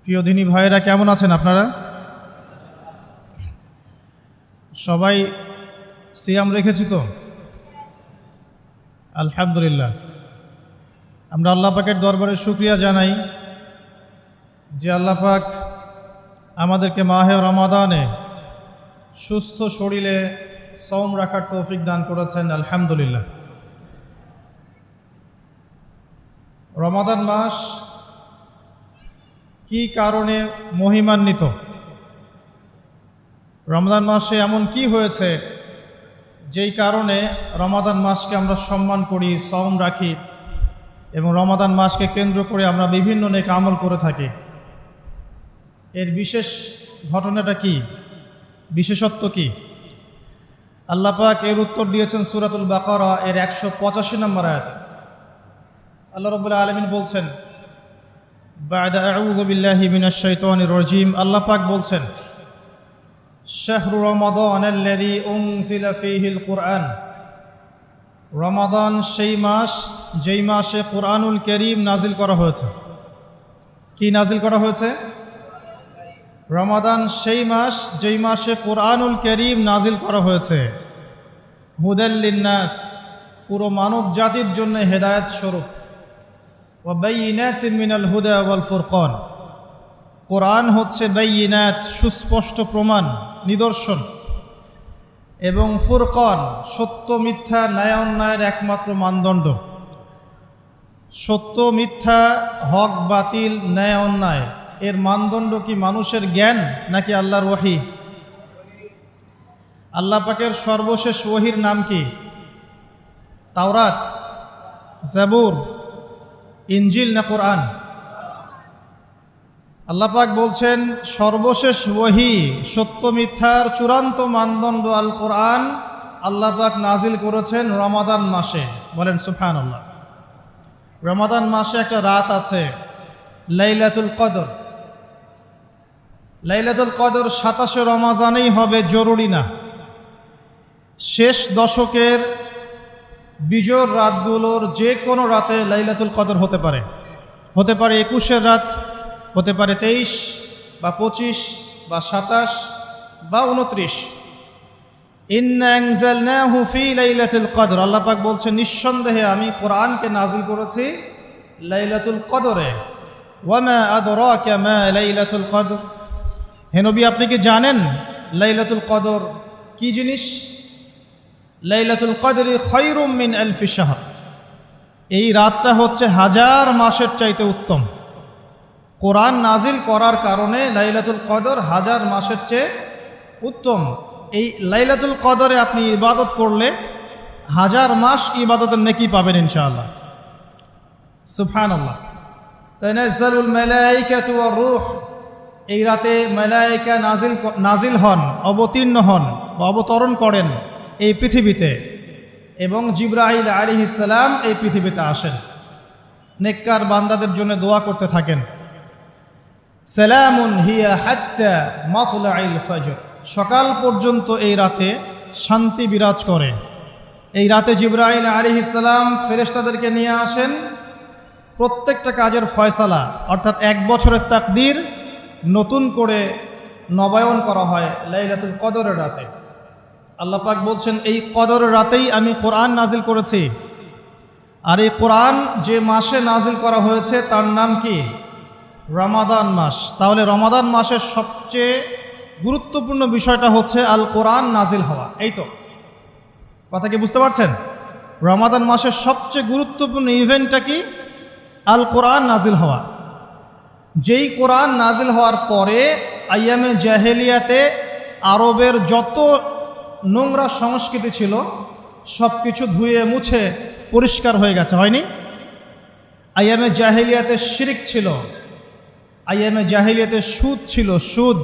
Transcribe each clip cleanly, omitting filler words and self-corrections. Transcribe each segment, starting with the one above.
প্রিয় দিনী ভাইয়েরা, কেমন আছেন আপনারা? সবাই সিয়াম রেখেছি তো? আলহামদুলিল্লাহ। আমরা আল্লাহ পাকের দরবারে শুকরিয়া জানাই যে আল্লাহ পাক আমাদেরকে মাহে রমাদানে সুস্থ শরীরে সওম রাখার তৌফিক দান করেছেন। আলহামদুলিল্লাহ। রমাদান মাস কি কারণে মহিমান্বিত? রমজান মাসে এমন কি হয়েছে যেই কারণে রমাদান মাসকে আমরা সম্মান করি, সওম রাখি এবং রমাদান মাসকে কেন্দ্র করে আমরা বিভিন্ন নেক আমল করে থাকি? এর বিশেষ ঘটনাটা কি, বিশেষত্ব কি? আল্লাহ পাক এর উত্তর দিয়েছেন সূরাতুল বাকারা এর 185 নম্বর আয়াতে। আল্লাহ রাব্বুল আলামিন বলছেন, বা'দা আউযু বিল্লাহি মিনাশ শাইতানির রাজীম, আল্লাহ পাক বলছেন, শাহরু রমাদানাল্লাযী উনজিলা ফীহিল কুরআন, রমাদান সেই মাস যেই মাসে কুরআনুল কারীম নাজিল করা হয়েছে। কি নাজিল করা হয়েছে? রমাদান সেই মাস যেই মাসে কুরআনুল কারীম নাজিল করা হয়েছে। হুদাল লিন্নাস, পুরো মানব জাতির জন্য হেদায়েত স্বরূপ। ওয়া বাইয়িনাতিন মিনাল হুদা ওয়াল ফুরকান, কোরআন হচ্ছে বাইয়িনাত, সুস্পষ্ট প্রমাণ, নিদর্শন, এবং ফুরকান, সত্য মিথ্যা, ন্যায় অন্যায়ের একমাত্র মানদণ্ড। সত্য মিথ্যা, হক বাতিল, ন্যায় অন্যায় এর মানদণ্ড কি মানুষের জ্ঞান নাকি আল্লাহর ওহী? আল্লাহ পাকের সর্বশেষ ওহীর নাম কি? তাওরাত, জাবুর, ইনজিল না কোরআন? আল্লাহ পাক বলছেন সর্বশেষ ওহী, সত্য মিথ্যার চূড়ান্ত মানদণ্ড আল কোরআন আল্লাহ পাক নাজিল করেছেন রমাদান মাসে। বলেন সুবহানাল্লাহ। রমাদান মাসে একটা রাত আছে, লাইলাতুল কদর। লাইলাতুল কদর 27 রমাজানেই হবে জরুরি না। শেষ দশকের বিজোড় রাতগুলোর যে কোনো রাতে লাইলাতুল কদর হতে পারে। হতে পারে 21-এর রাত, হতে পারে 23 বা 25 বা 27 বা 29। ইন্না আনজালনাহু ফি লাইলাতুল কদর, আল্লাহ পাক বলছেন নিঃসন্দেহে আমি কোরআনকে নাজিল করেছি লাইলাতুল কদরে। ওয়া মা আদরাকা মা লাইলাতুল কদর, হে নবী আপনি কি জানেন লাইলাতুল কদর কি জিনিস? লাইলাতুল কদরি খায়রুম মিন আলফি শাহর, এই রাতটা হচ্ছে হাজার মাসের চাইতে উত্তম। কোরআন নাজিল করার কারণে লাইলাতুল কদর হাজার মাসের চেয়ে উত্তম। এই লাইলাতুল কদরে আপনি ইবাদত করলে হাজার মাস ইবাদতের নেকি পাবেন ইনশাআল্লাহ। সুবহানাল্লাহ। তানাজ্জালুল মালায়েকাতু ওয়ার রূহ, এই রাতে মালায়েকা নাজিল হন, অবতীর্ণ হন বা অবতরণ করেন এই পৃথিবীতে, এবং জিবরাইল আলাইহিস সালাম এই পৃথিবীতে আসেন, নেককার বান্দাদের জন্য দোয়া করতে থাকেন। সালামুন হিয়া হাত্তা মাতলাইল ফজর, সকাল পর্যন্ত এই রাতে শান্তি বিরাজ করে। এই রাতে জিবরাইল আলাইহিস সালাম ফেরেশতাদেরকে নিয়ে আসেন, প্রত্যেকটা কাজের ফয়সালা অর্থাৎ 1 বছরের তাকদীর নতুন করে নবায়ন করা হয় লাইলাতুল কদরের রাতে। আল্লাহ পাক বলছেন এই কদরের রাতেই আমি কোরআন নাজিল করেছি। আর এই কোরআন যে মাসে নাজিল করা হয়েছে তার নাম কি? রমাদান মাস। তাহলে রমাদান মাসের সবচেয়ে গুরুত্বপূর্ণ বিষয়টা হচ্ছে আল কোরআন নাজিল হওয়া। এই তো কথা কি বুঝতে পারছেন? রমাদান মাসের সবচেয়ে গুরুত্বপূর্ণ ইভেন্টটা কি? আল কোরআন নাজিল হওয়া। যেই কোরআন নাজিল হওয়ার পরে আইয়ামে জাহেলিয়াতে আরবের যত নোংরা সংস্কৃতি ছিল সব কিছু ধুয়ে মুছে পরিষ্কার হয়ে গেছে, হয়নি? আইয়ামে জাহেলিয়াতে শিরক ছিল, আইয়ামে জাহেলিয়াতে সুদ ছিল, সুদ।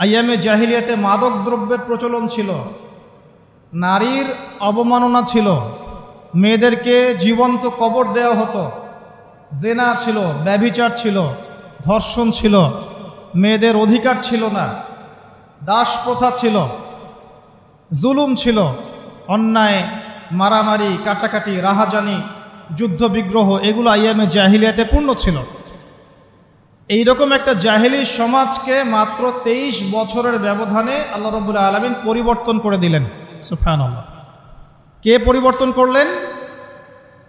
আইয়ামে জাহেলিয়াতে মাদক দ্রব্যের প্রচলন ছিল, নারীর অবমাননা ছিল, মেয়েদেরকে জীবন্ত কবর দেওয়া হতো, জেনা ছিল, ব্যভিচার ছিল, ধর্ষণ ছিল, মেয়েদের অধিকার ছিল না, দাস প্রথা ছিল, জুলুম ছিল, অন্যায়, মারামারি, কাটাকাটি, রাহাজানি, যুদ্ধ বিগ্রহ, এগুলো আইয়ামে জাহিলিয়াতে পূর্ণ ছিল। এইরকম একটা জাহেলি সমাজকে মাত্র 23 বছরের ব্যবধানে আল্লাহ রাব্বুল আলামিন পরিবর্তন করে দিলেন। সুবহানাল্লাহ। কে পরিবর্তন করলেন?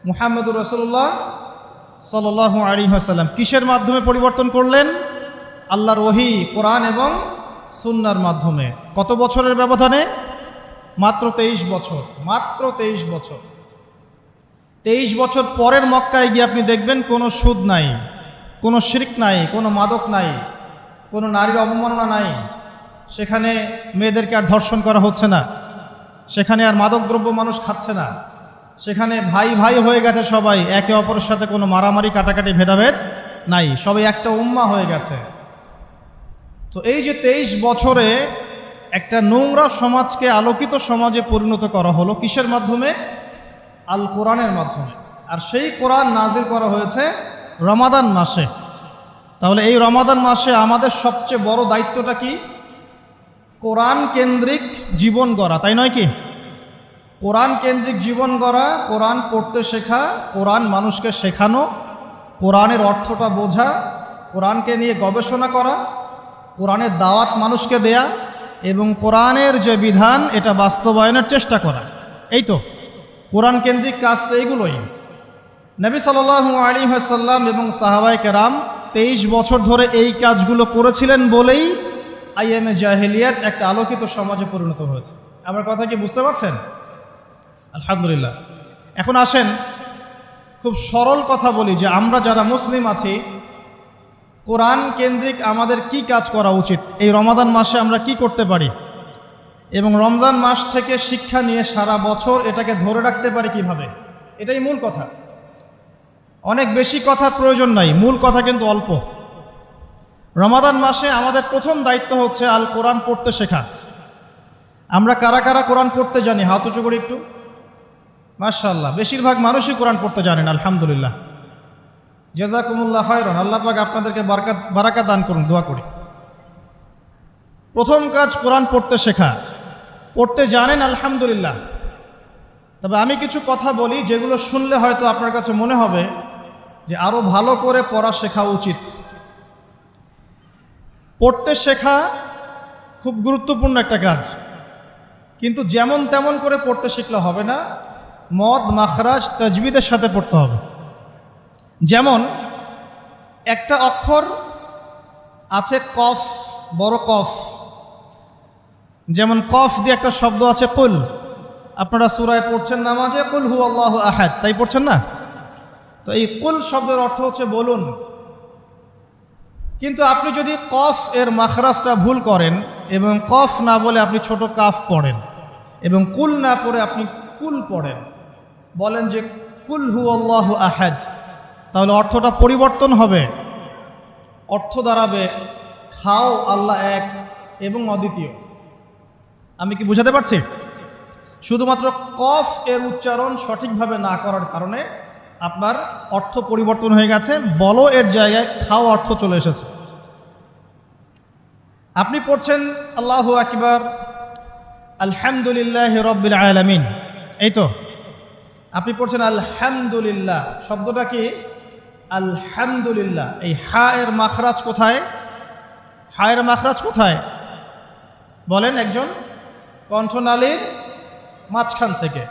মুহাম্মদুর রাসূলুল্লাহ সাল্লাল্লাহু আলাইহি ওয়াসাল্লাম। কিসের মাধ্যমে পরিবর্তন করলেন? আল্লাহর ওহী, কোরআন এবং সুন্নাহর মাধ্যমে। কত বছরের ব্যবধানে? মাত্র 23 বছর। মাত্র 23 বছর। 23 বছর পরের মক্কায় গিয়ে আপনি দেখবেন কোনো সুদ নাই, কোনো শিরক নাই, কোনো মাদক নাই, কোনো নারীর অবমাননা নাই। সেখানে মেয়েদেরকে আর ধর্ষণ করা হচ্ছে না, সেখানে আর মাদকদ্রব্য মানুষ খাচ্ছে না, সেখানে ভাই ভাই হয়ে গেছে সবাই, একে অপরের সাথে কোনো মারামারি কাটাকাটি ভেদাভেদ নাই, সবাই একটা উম্মা হয়ে গেছে। তো এই যে 23 বছরে একটা নোংরা সমাজকে আলোকিত সমাজে পরিণত করা হলো কিসের মাধ্যমে? আল কোরআনের মাধ্যমে। আর সেই কোরআন নাজিল করা হয়েছে রমাদান মাসে। তাহলে এই রমাদান মাসে আমাদের সবচেয়ে বড় দায়িত্বটা কি? কোরআন কেন্দ্রিক জীবন গড়া, তাই নয় কি? কোরআন কেন্দ্রিক জীবন গড়া, কোরআন পড়তে শেখা, কোরআন মানুষকে শেখানো, কোরআনের অর্থটা বোঝা, কোরআনকে নিয়ে গবেষণা করা, কোরআনের দাওয়াত মানুষকে দেয়া এবং কোরআনের যে বিধান এটা বাস্তবায়নের চেষ্টা করা। এই তো কোরআন কেন্দ্রিক কাজ, তো এইগুলোই। নবী সাল্লাল্লাহু আলাইহি ওয়াসাল্লাম এবং সাহাবায়ে কেরাম 23 বছর ধরে এই কাজগুলো করেছিলেন বলেই আইয়ামে জাহেলিয়াত একটা আলোকিত সমাজে পরিণত হয়েছে। আমার কথা কি বুঝতে পারছেন? আলহামদুলিল্লাহ। এখন আসেন খুব সরল কথা বলি যে আমরা যারা মুসলিম আছি, কোরআন কেন্দ্রিক আমাদের কি কাজ করা উচিত, এই রমাদান মাসে আমরা কি করতে পারি, এবং রমজান মাস থেকে শিক্ষা নিয়ে সারা বছর এটাকে ধরে রাখতে পারি কিভাবে, এটাই মূল কথা। অনেক বেশি কথার প্রয়োজন নাই, মূল কথা কিন্তু অল্প। রমাদান মাসে আমাদের প্রথম দায়িত্ব হচ্ছে আল কোরআন পড়তে শেখা। আমরা কারা কারা কোরআন পড়তে জানি? হাত উঁচু করে একটু। মাশাআল্লাহ, বেশিরভাগ মানুষই কোরআন পড়তে জানেন, আলহামদুলিল্লাহ। জাযাকুমুল্লাহ খায়রান, আল্লাহ পাক আপনাদেরকে বারাকাত দান করুন, দোয়া করি। প্রথম কাজ কোরআন পড়তে শেখা। পড়তে জানেন, আলহামদুলিল্লাহ। তবে আমি কিছু কথা বলি যেগুলো শুনলে হয়তো আপনার কাছে মনে হবে যে আরো ভালো করে পড়া শেখা উচিত। পড়তে শেখা খুব গুরুত্বপূর্ণ একটা কাজ, কিন্তু যেমন তেমন করে পড়তে শিখলে হবে না, মদ মাখরাজ তাজবিদের সাথে পড়তে হবে। যেমন একটা অক্ষর আছে কফ, বড় কফ, যেমন কফ দিয়ে একটা শব্দ আছে কুল। আপনারা সূরায় পড়ছেন নামাজে কুল হুয়াল্লাহু আহাদ, তাই পড়ছেন না? তো এই কুল শব্দের অর্থ হচ্ছে বলুন। কিন্তু আপনি যদি কফ এর মাখরাজটা ভুল করেন এবং কফ না বলে আপনি ছোট কাফ পড়েন এবং কুল না পড়ে আপনি কুল পড়েন, বলেন যে কুল হুয়াল্লাহু আহাদ, তাহলে অর্থটা পরিবর্তন হবে। অর্থ দাঁড়াবে খাও আল্লাহ এক এবং অদ্বিতীয়। আমি কি বুঝাতে পারছি? শুধুমাত্র কফ এর উচ্চারণ সঠিকভাবে না করার কারণে আপনার অর্থ পরিবর্তন হয়ে গেছে, বলো এর জায়গায় খাও অর্থ চলে এসেছে। আপনি পড়ছেন আল্লাহু আকবার, আলহামদুলিল্লাহি রাব্বিল আলামিন, এই তো আপনি পড়ছেন আলহামদুলিল্লাহ। শব্দটা কি? আলহামদুলিল্লাহ। এই হা এর মাখরাজ কোথায়? হা এর মাখরাজ কোথায় বলেন একজন? কণ্ঠনালীর মাঝখান থেকে।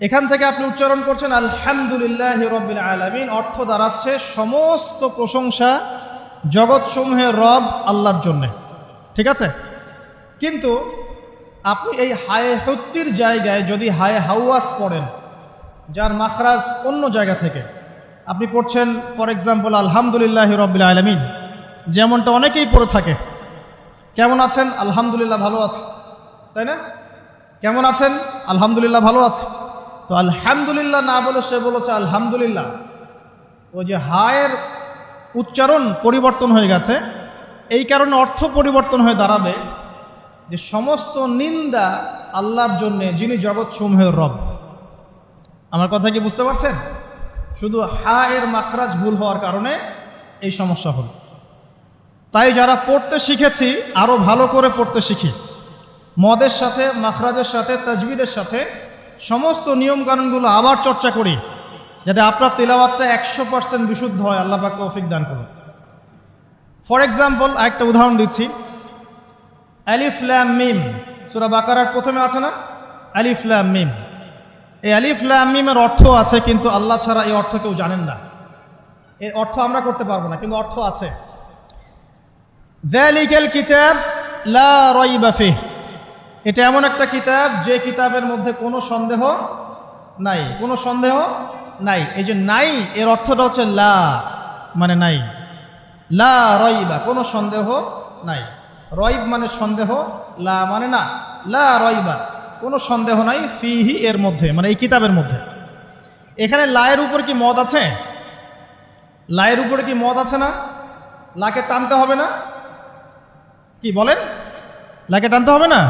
এখান থেকে আপনি উচ্চারণ করছেন আলহামদুলিল্লাহি রাব্বিল আলামিন। অর্থ দাঁড়াচ্ছে সমস্ত প্রশংসা জগৎসমূহের রব আল্লাহর জন্য। ঠিক আছে? কিন্তু আপনি এই হায়ে হুত্তির জায়গায় যদি হায়ে হাওয়াস পড়েন, যার মাখরাজ অন্য জায়গা থেকে, আপনি পড়ছেন ফর এক্সাম্পল আলহামদুলিল্লাহি রাব্বিল আলামিন, যেমনটা অনেকেই পড়ে থাকে। কেমন আছেন? আলহামদুলিল্লাহ ভালো আছে, তাই না? কেমন আছেন? আলহামদুলিল্লাহ ভালো আছে। তো আলহামদুলিল্লাহ না বলে সে বলেছে আলহামদুলিল্লাহ। তো যে হায়ের উচ্চারণ পরিবর্তন হয়ে গেছে, এই কারণে অর্থ পরিবর্তন হয়ে দাঁড়াবে যে সমস্ত নিন্দা আল্লাহর জন্যে, যিনি জগৎসমূহের রব। আমার কথা কি বুঝতে পারছেন? শুধু হা এর মাখরাজ ভুল হওয়ার কারণে এই সমস্যা হল। তাই যারা পড়তে শিখেছি আরও ভালো করে পড়তে শিখি, মদের সাথে, মাখরাজের সাথে, তাজবিদের সাথে সমস্ত নিয়মকানুনগুলো আবার চর্চা করি, যাতে আপনার তিলাওয়াতটা 100% বিশুদ্ধ হয়। আল্লাহ পাক তৌফিক দান করুন। ফর এক্সাম্পল একটা উদাহরণ দিচ্ছি, আলিফ লাম মিম সূরা বাকারার প্রথমে আছে না, আলিফ লাম মিম। এই আলিফ লাম মিমের অর্থ আছে, কিন্তু আল্লাহ ছাড়া এই অর্থ কেউ জানেন না। এর অর্থ আমরা করতে পারবো না, কিন্তু অর্থ আছে। যালিকাল কিতাব লা রাইবা ফিহ, এটা এমন একটা কিতাব যে কিতাবের মধ্যে কোনো সন্দেহ নাই, কোনো সন্দেহ নাই। এই যে নাই এর অর্থটা হচ্ছে লা মানে নাই, লা রাইবা কোনো সন্দেহ নাই। রাইব মানে সন্দেহ, লা মানে না, লা রাইবা কোনো সন্দেহ নাই, ফিহি এর মধ্যে মানে এই কিতাবের মধ্যে। এখানে লায়ের উপর কি মদ আছে? লায়ের উপরে কি মদ আছে না? লাকে টানতে হবে না? কি বলেন? লাকে টানতে হবে না?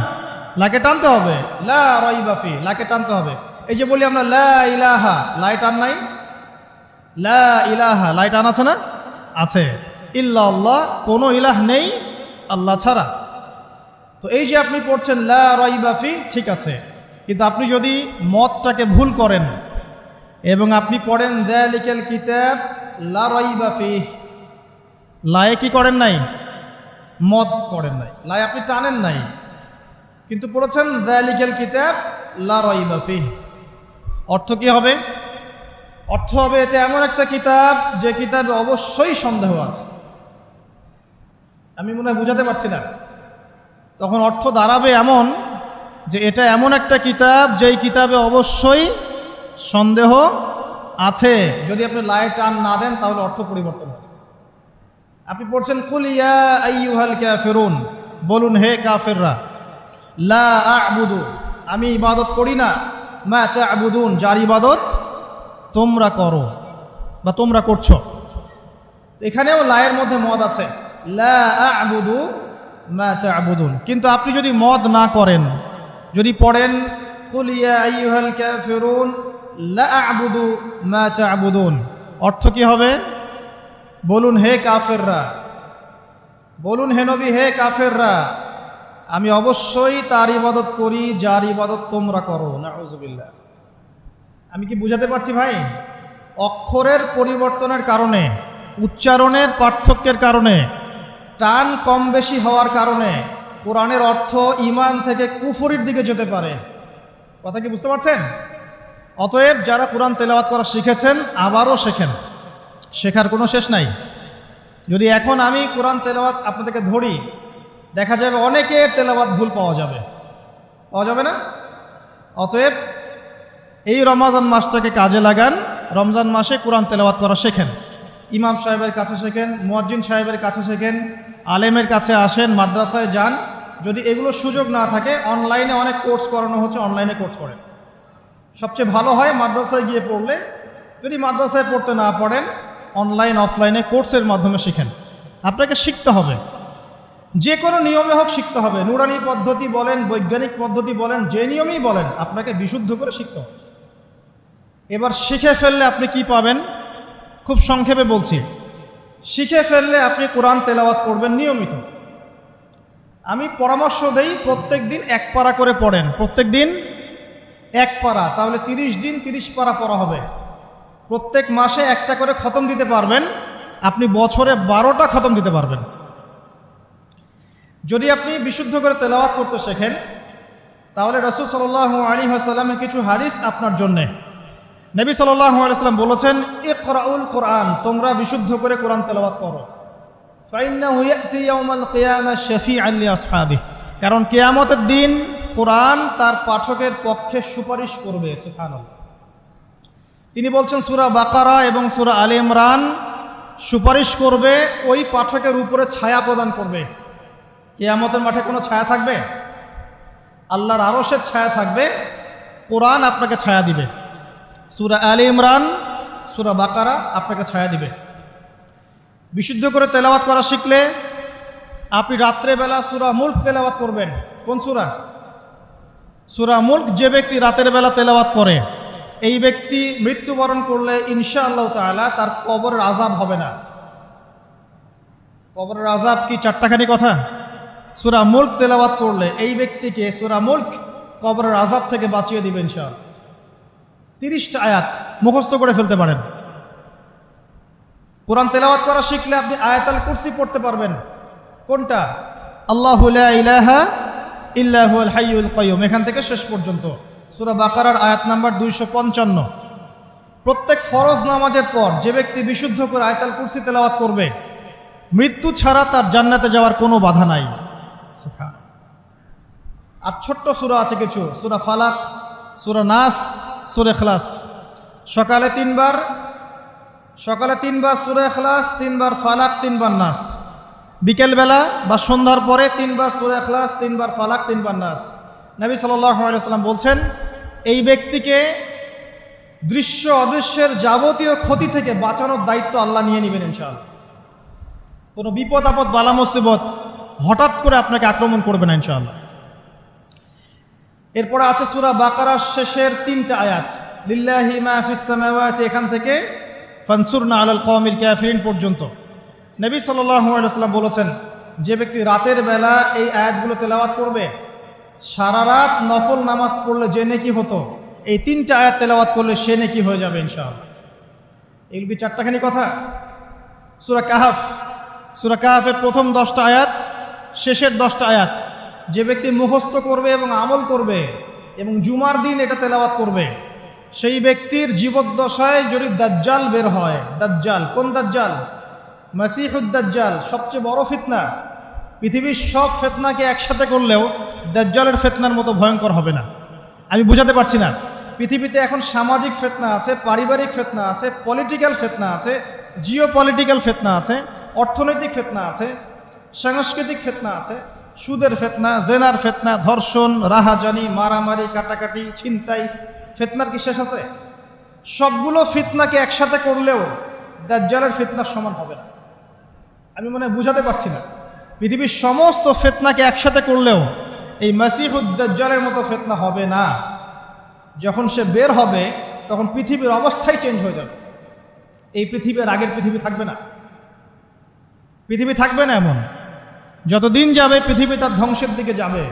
লাকে টানতে হবে, লা রাইবা ফি, লাকে টানতে হবে। এই যে বলি আমরা লা ইলাহা, লাই টান নাই? লা ইলাহা লাই টান আছে না? আছে। ইল্লাল্লাহ, কোনো ইলাহ নেই আল্লাহ ছাড়া। তো এই যে আপনি পড়ছেন লা রাইবা ফি, ঠিক আছে, কিন্তু আপনি যদি মদটাকে ভুল করেন এবং আপনি পড়েন যালিকাল কিতাব লা রাইবা ফি, লায়ে কি করেন নাই? মদ করেন নাই, লাই আপনি টানেন নাই, কিন্তু পড়েছেন যালিকাল কিতাব লা রাইবা ফি। অর্থ কি হবে? অর্থ হবে এটা এমন একটা কিতাব যে কিতাবে অবশ্যই সন্দেহ আছে। আমি মনে হয় বুঝাতে পারছি না। তখন অর্থ দাঁড়াবে এমন যে এটা এমন একটা কিতাব যেই কিতাবে অবশ্যই সন্দেহ আছে। যদি আপনি লায়ে টান না দেন তাহলে অর্থ পরিবর্তন হবে। আপনি পড়ছেন কুল ইয়া আইয়ুহাল কাফিরুন, বলুন হে কাফেররা, লা আ'বুদু আমি ইবাদত করি না, মা তা'বুদুন যার ইবাদত তোমরা করো বা তোমরা করছো। এখানেও লায়ের মধ্যে মদ আছে, লা আ'বুদু মা তা'বুদুন। কিন্তু আপনি যদি মদ না করেন, যদি পড়েন কুল ইয়া আইয়ুহাল কাফিরুন লা আ'বুদু মা তা'বুদুন, অর্থ কি হবে? বলুন হে কাফেররা, বলুন হে নবী হে কাফেররা, আমি অবশ্যই তার ইবাদত করি যার ইবাদত তোমরা করো। নাউযুবিল্লাহ। আমি কি বুঝাতে পারছি ভাই? অক্ষরের পরিবর্তনের কারণে, উচ্চারণের পার্থক্যের কারণে, টান কম বেশি হওয়ার কারণে কোরআনের অর্থ ঈমান থেকে কুফরির দিকে যেতে পারে। কথা কি বুঝতে পারছেন? অতএব যারা কোরআন তেলাওয়াত করা শিখেছেন আবারও শেখেন, শেখার কোনো শেষ নাই। যদি এখন আমি কোরআন তেলাওয়াত আপনাদেরকে ধরি, দেখা যাবে অনেকের তেলাওয়াত ভুল পাওয়া যাবে, পাওয়া যাবে না? অতএব এই রমাদান মাসটাকে কাজে লাগান, রমজান মাসে কোরআন তেলাওয়াত করা শেখেন। ইমাম সাহেবের কাছে শেখেন, মুয়াজ্জিন সাহেবের কাছে শেখেন, আলেমের কাছে আসেন, মাদ্রাসায় যান। যদি এগুলো সুযোগ না থাকে, অনলাইনে অনেক কোর্স করানো হচ্ছে, অনলাইনে কোর্স করেন। সবচেয়ে ভালো হয় মাদ্রাসায় গিয়ে পড়লে। যদি মাদ্রাসায় পড়তে না পারেন, অনলাইন অফলাইনে কোর্সের মাধ্যমে শিখেন। আপনাকে শিখতে হবে, যে কোনো নিয়মে হোক শিখতে হবে। নুরানি পদ্ধতি বলেন, বৈজ্ঞানিক পদ্ধতি বলেন, যে নিয়মেই বলেন, আপনাকে বিশুদ্ধ করে শিখতে হবে। এবার শিখে ফেললে আপনি কি পাবেন? খুব সংক্ষেপে বলছি। শিখে ফেললে আপনি কোরআন তেলাওয়াত করবেন নিয়মিত। আমি পরামর্শ দেই প্রত্যেক দিন এক পারা করে পড়েন, প্রত্যেক দিন এক পারা, তাহলে 30 দিন 30 পারা পড়া হবে। প্রত্যেক মাসে একটা করে খতম দিতে পারবেন, আপনি বছরে 12টা খতম দিতে পারবেন। যদি আপনি বিশুদ্ধ করে তেলাওয়াত করতে শেখেন, তাহলে রাসূল সাল্লাল্লাহু আলাইহি ওয়াসাল্লামের কিছু হাদিস আপনার জন্যে। নবী সাল্লাল্লাহু আলাইহি ওয়াসাল্লাম বলেছেন, ইকরাউল কোরআন, তোমরা বিশুদ্ধ করে কোরআন তেলাওয়াত করো। ফাইন্নাহু ইয়াতি ইয়াউমাল কিয়ামা শাফিআন লিআসহাবিহি, কারণ কিয়ামতের দিন কোরআন তার পাঠকের পক্ষে সুপারিশ করবে। সুবহানাল্লাহ। তিনি বলছেন সূরা বাকারা এবং সূরা আলে ইমরান সুপারিশ করবে, ওই পাঠকের উপরে ছায়া প্রদান করবে। কিয়ামতের মাঠে কোনো ছায়া থাকবে? আল্লাহর আরশের ছায়া থাকবে, কোরআন আপনাকে ছায়া দিবে। সূরা আলে ইমরান, সূরা বাকারা আপনাকে ছায়া দিবে। বিশুদ্ধ করে তেলাওয়াত করা শিখলে আপনি রাত্রেবেলা সূরা মুলক তেলাওয়াত করবেন। কোন সূরা? সূরা মুলক যে ব্যক্তি রাতের বেলা তেলাওয়াত করে, এই ব্যক্তি মৃত্যুবরণ করলে ইনশাআল্লাহ তাআলা তার কবরের আযাব হবে না। কবরের আযাব কি চারটাখানি কথা? সূরা মুলক তেলাওয়াত করলে এই ব্যক্তিকে সূরা মুলক কবরের আযাব থেকে বাঁচিয়ে দিবে ইনশাআল্লাহ। 30টা আয়াত মুখস্থ করে ফেলতে পারেন। কোরআন তেলাওয়াত করা শিখলে আপনি আয়াতুল কুরসি পড়তে পারবেন। কোনটা? আল্লাহু লা ইলাহা ইল্লা হুয়াল হাইয়ুল কাইয়্যুম, এখান থেকে শেষ পর্যন্ত সূরা বাকারার আয়াত নাম্বার 255। প্রত্যেক ফরজ নামাজের পর যে ব্যক্তি বিশুদ্ধ করে আয়াতুল কুরসি তেলাওয়াত করবে, মৃত্যু ছাড়া তার জান্নাতে যাওয়ার কোনো বাধা নাই। সুবহানাল্লাহ। আর ছোট্ট সূরা আছে কিছু, সূরা ফালাক, সূরা নাস, সূরা ইখলাস। সকালে 3 বার সূরা ইখলাস, 3 বার ফালাক, 3 বার নাস। বিকেলবেলা বা সন্ধ্যার পরে 3 বার সূরা ইখলাস, 3 বার ফালাক, 3 বার নাস। নবী সাল্লাল্লাহু আলাইহি ওয়াসাল্লাম বলছেন, এই ব্যক্তিকে দৃশ্য অদৃশ্যের যাবতীয় ক্ষতি থেকে বাঁচানোর দায়িত্ব আল্লাহ নিয়ে নেবেন ইনশাআল্লাহ। কোনো বিপদ আপদ বালা মুসিবত হঠাৎ করে আপনাকে আক্রমণ করবে না ইনশাআল্লাহ। এরপরে আছে সূরা বাকারার শেষের 3টা আয়াত, লিল্লাহি মা ফিস সামাওয়াতি, এখান থেকে ফানসুরনা আলাল কওমিল কাফিরিন পর্যন্ত। নবী সাল্লাল্লাহু আলাইহি ওয়াসাল্লাম বলেছেন, যে ব্যক্তি রাতের বেলা এই আয়াতগুলো তেলাওয়াত করবে, সারা রাত নফল নামাজ পড়লে যে নেকি হতো, এই 3টা আয়াত তেলাওয়াত করলে সে নেকি হয়ে যাবে ইনশাআল্লাহ। এগুলি 4টাখানি কথা। সূরা কাহাফের প্রথম 10টা আয়াত, শেষের 10টা আয়াত যে ব্যক্তি মুখস্থ করবে এবং আমল করবে এবং জুমার দিন এটা তেলাওয়াত করবে, সেই ব্যক্তির জীবদ্দশায় যদি দাজ্জাল বের হয়, দাজ্জাল কোন দাজ্জাল? মাসিহুদ দাজ্জাল, সবচেয়ে বড় ফিতনা। পৃথিবীর সব ফিতনাকে একসাথে করলেও দাজ্জালের ফিতনার মতো ভয়ঙ্কর হবে না। আমি বুঝাতে পারছি না। পৃথিবীতে এখন সামাজিক ফিতনা আছে, পারিবারিক ফিতনা আছে, পলিটিক্যাল ফিতনা আছে, জিও পলিটিক্যাল ফিতনা আছে, অর্থনৈতিক ফিতনা আছে, সাংস্কৃতিক ফিতনা আছে, সুদের ফিতনা, জেনার ফিতনা, ধর্ষণ, রাহাজানি, মারামারি, কাটাকাটি, ছিনতাই। ফিতনার কি শেষ আছে? সবগুলো ফিতনাকে একসাথে করলেও দাজ্জালের ফিতনার সমান হবে না। আমি মনে হয় বুঝাতে পারছি না। পৃথিবীর সমস্ত ফিতনাকে একসাথে করলেও এই মাসিহুদ দাজ্জালের মতো ফিতনা হবে না। যখন সে বের হবে তখন পৃথিবীর অবস্থাই চেঞ্জ হয়ে যাবে। এই পৃথিবীর আগের পৃথিবী থাকবে না, পৃথিবী থাকবে না এমন। যতদিন যাবে পৃথিবী তার ধ্বংসের দিকে যাবে,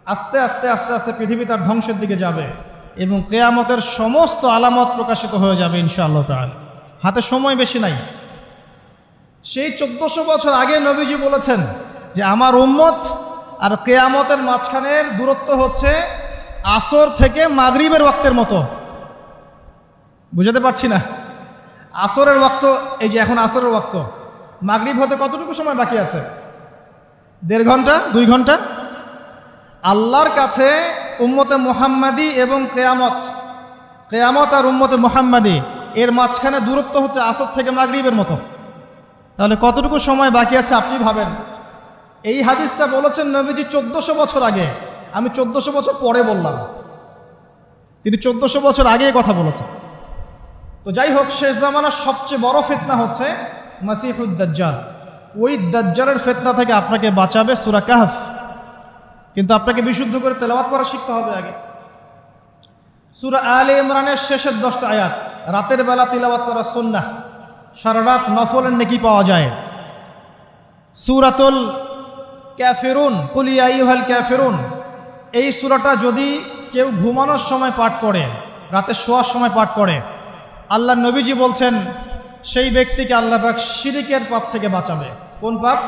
আস্তে আস্তে আস্তে আস্তে পৃথিবী তার ধ্বংসের দিকে যাবে এবং কিয়ামতের সমস্ত আলামত প্রকাশিত হয়ে যাবে ইনশাআল্লাহ তাআলা। হাতে সময় বেশি নাই। সেই 1400 বছর আগে নবীজি বলেছেন যে আমার উম্মত আর কিয়ামতের মাঝখানের দূরত্ব হচ্ছে আসর থেকে মাগরিবের ওয়াক্তের মতো। বুঝাতে পারছি না। আসরের ওয়াক্ত, এই যে এখন আসরের ওয়াক্ত, মাগরিব হতে কতটুকু সময় বাকি আছে? 1.5 ঘন্টা, 2 ঘন্টা। আল্লাহর কাছে উম্মতে মুহাম্মাদি এবং কেয়ামত আর উম্মতে মুহাম্মাদি এর মাঝখানে দূরত্ব হচ্ছে আসর থেকে মাগরিবের মতো। তাহলে কতটুকু সময় বাকি আছে আপনি ভাবেন। এই হাদিসটা বলেছেন নবীজি 1400 বছর আগে, আমি 1400 বছর পরে বললাম। তিনি 1400 বছর আগে কথা বলেছেন। তো যাই হোক, শেষ জামানার সবচেয়ে বড় ফিতনা হচ্ছে মাসিহুদ দাজ্জাল। ওই দাজ্জালের ফিতনা থেকে আপনাকে বাঁচাবে সূরা কাহফ। কিন্তু আপনাকে বিশুদ্ধ করে তেলাওয়াত করা শিখতে হবে আগে। সূরা আলে ইমরানের শেষের 10টা আয়াত, রাতের বেলা তিলাওয়াত করা সুন্নাহ, সারা রাত নফলের নেকি পাওয়া যায়। সূরাতুল কাফিরুন, কুল ইয়া আইয়ুহাল কাফিরুন, এই সূরাটা যদি কেউ ঘুমানোর সময় পাঠ করে, রাতে শোয়ার সময় পাঠ করে, আল্লাহ নবীজি বলছেন সেই ব্যক্তিকে আল্লাহ পাক শিরকের পাপ থেকে বাঁচাবে। কোন পাপ?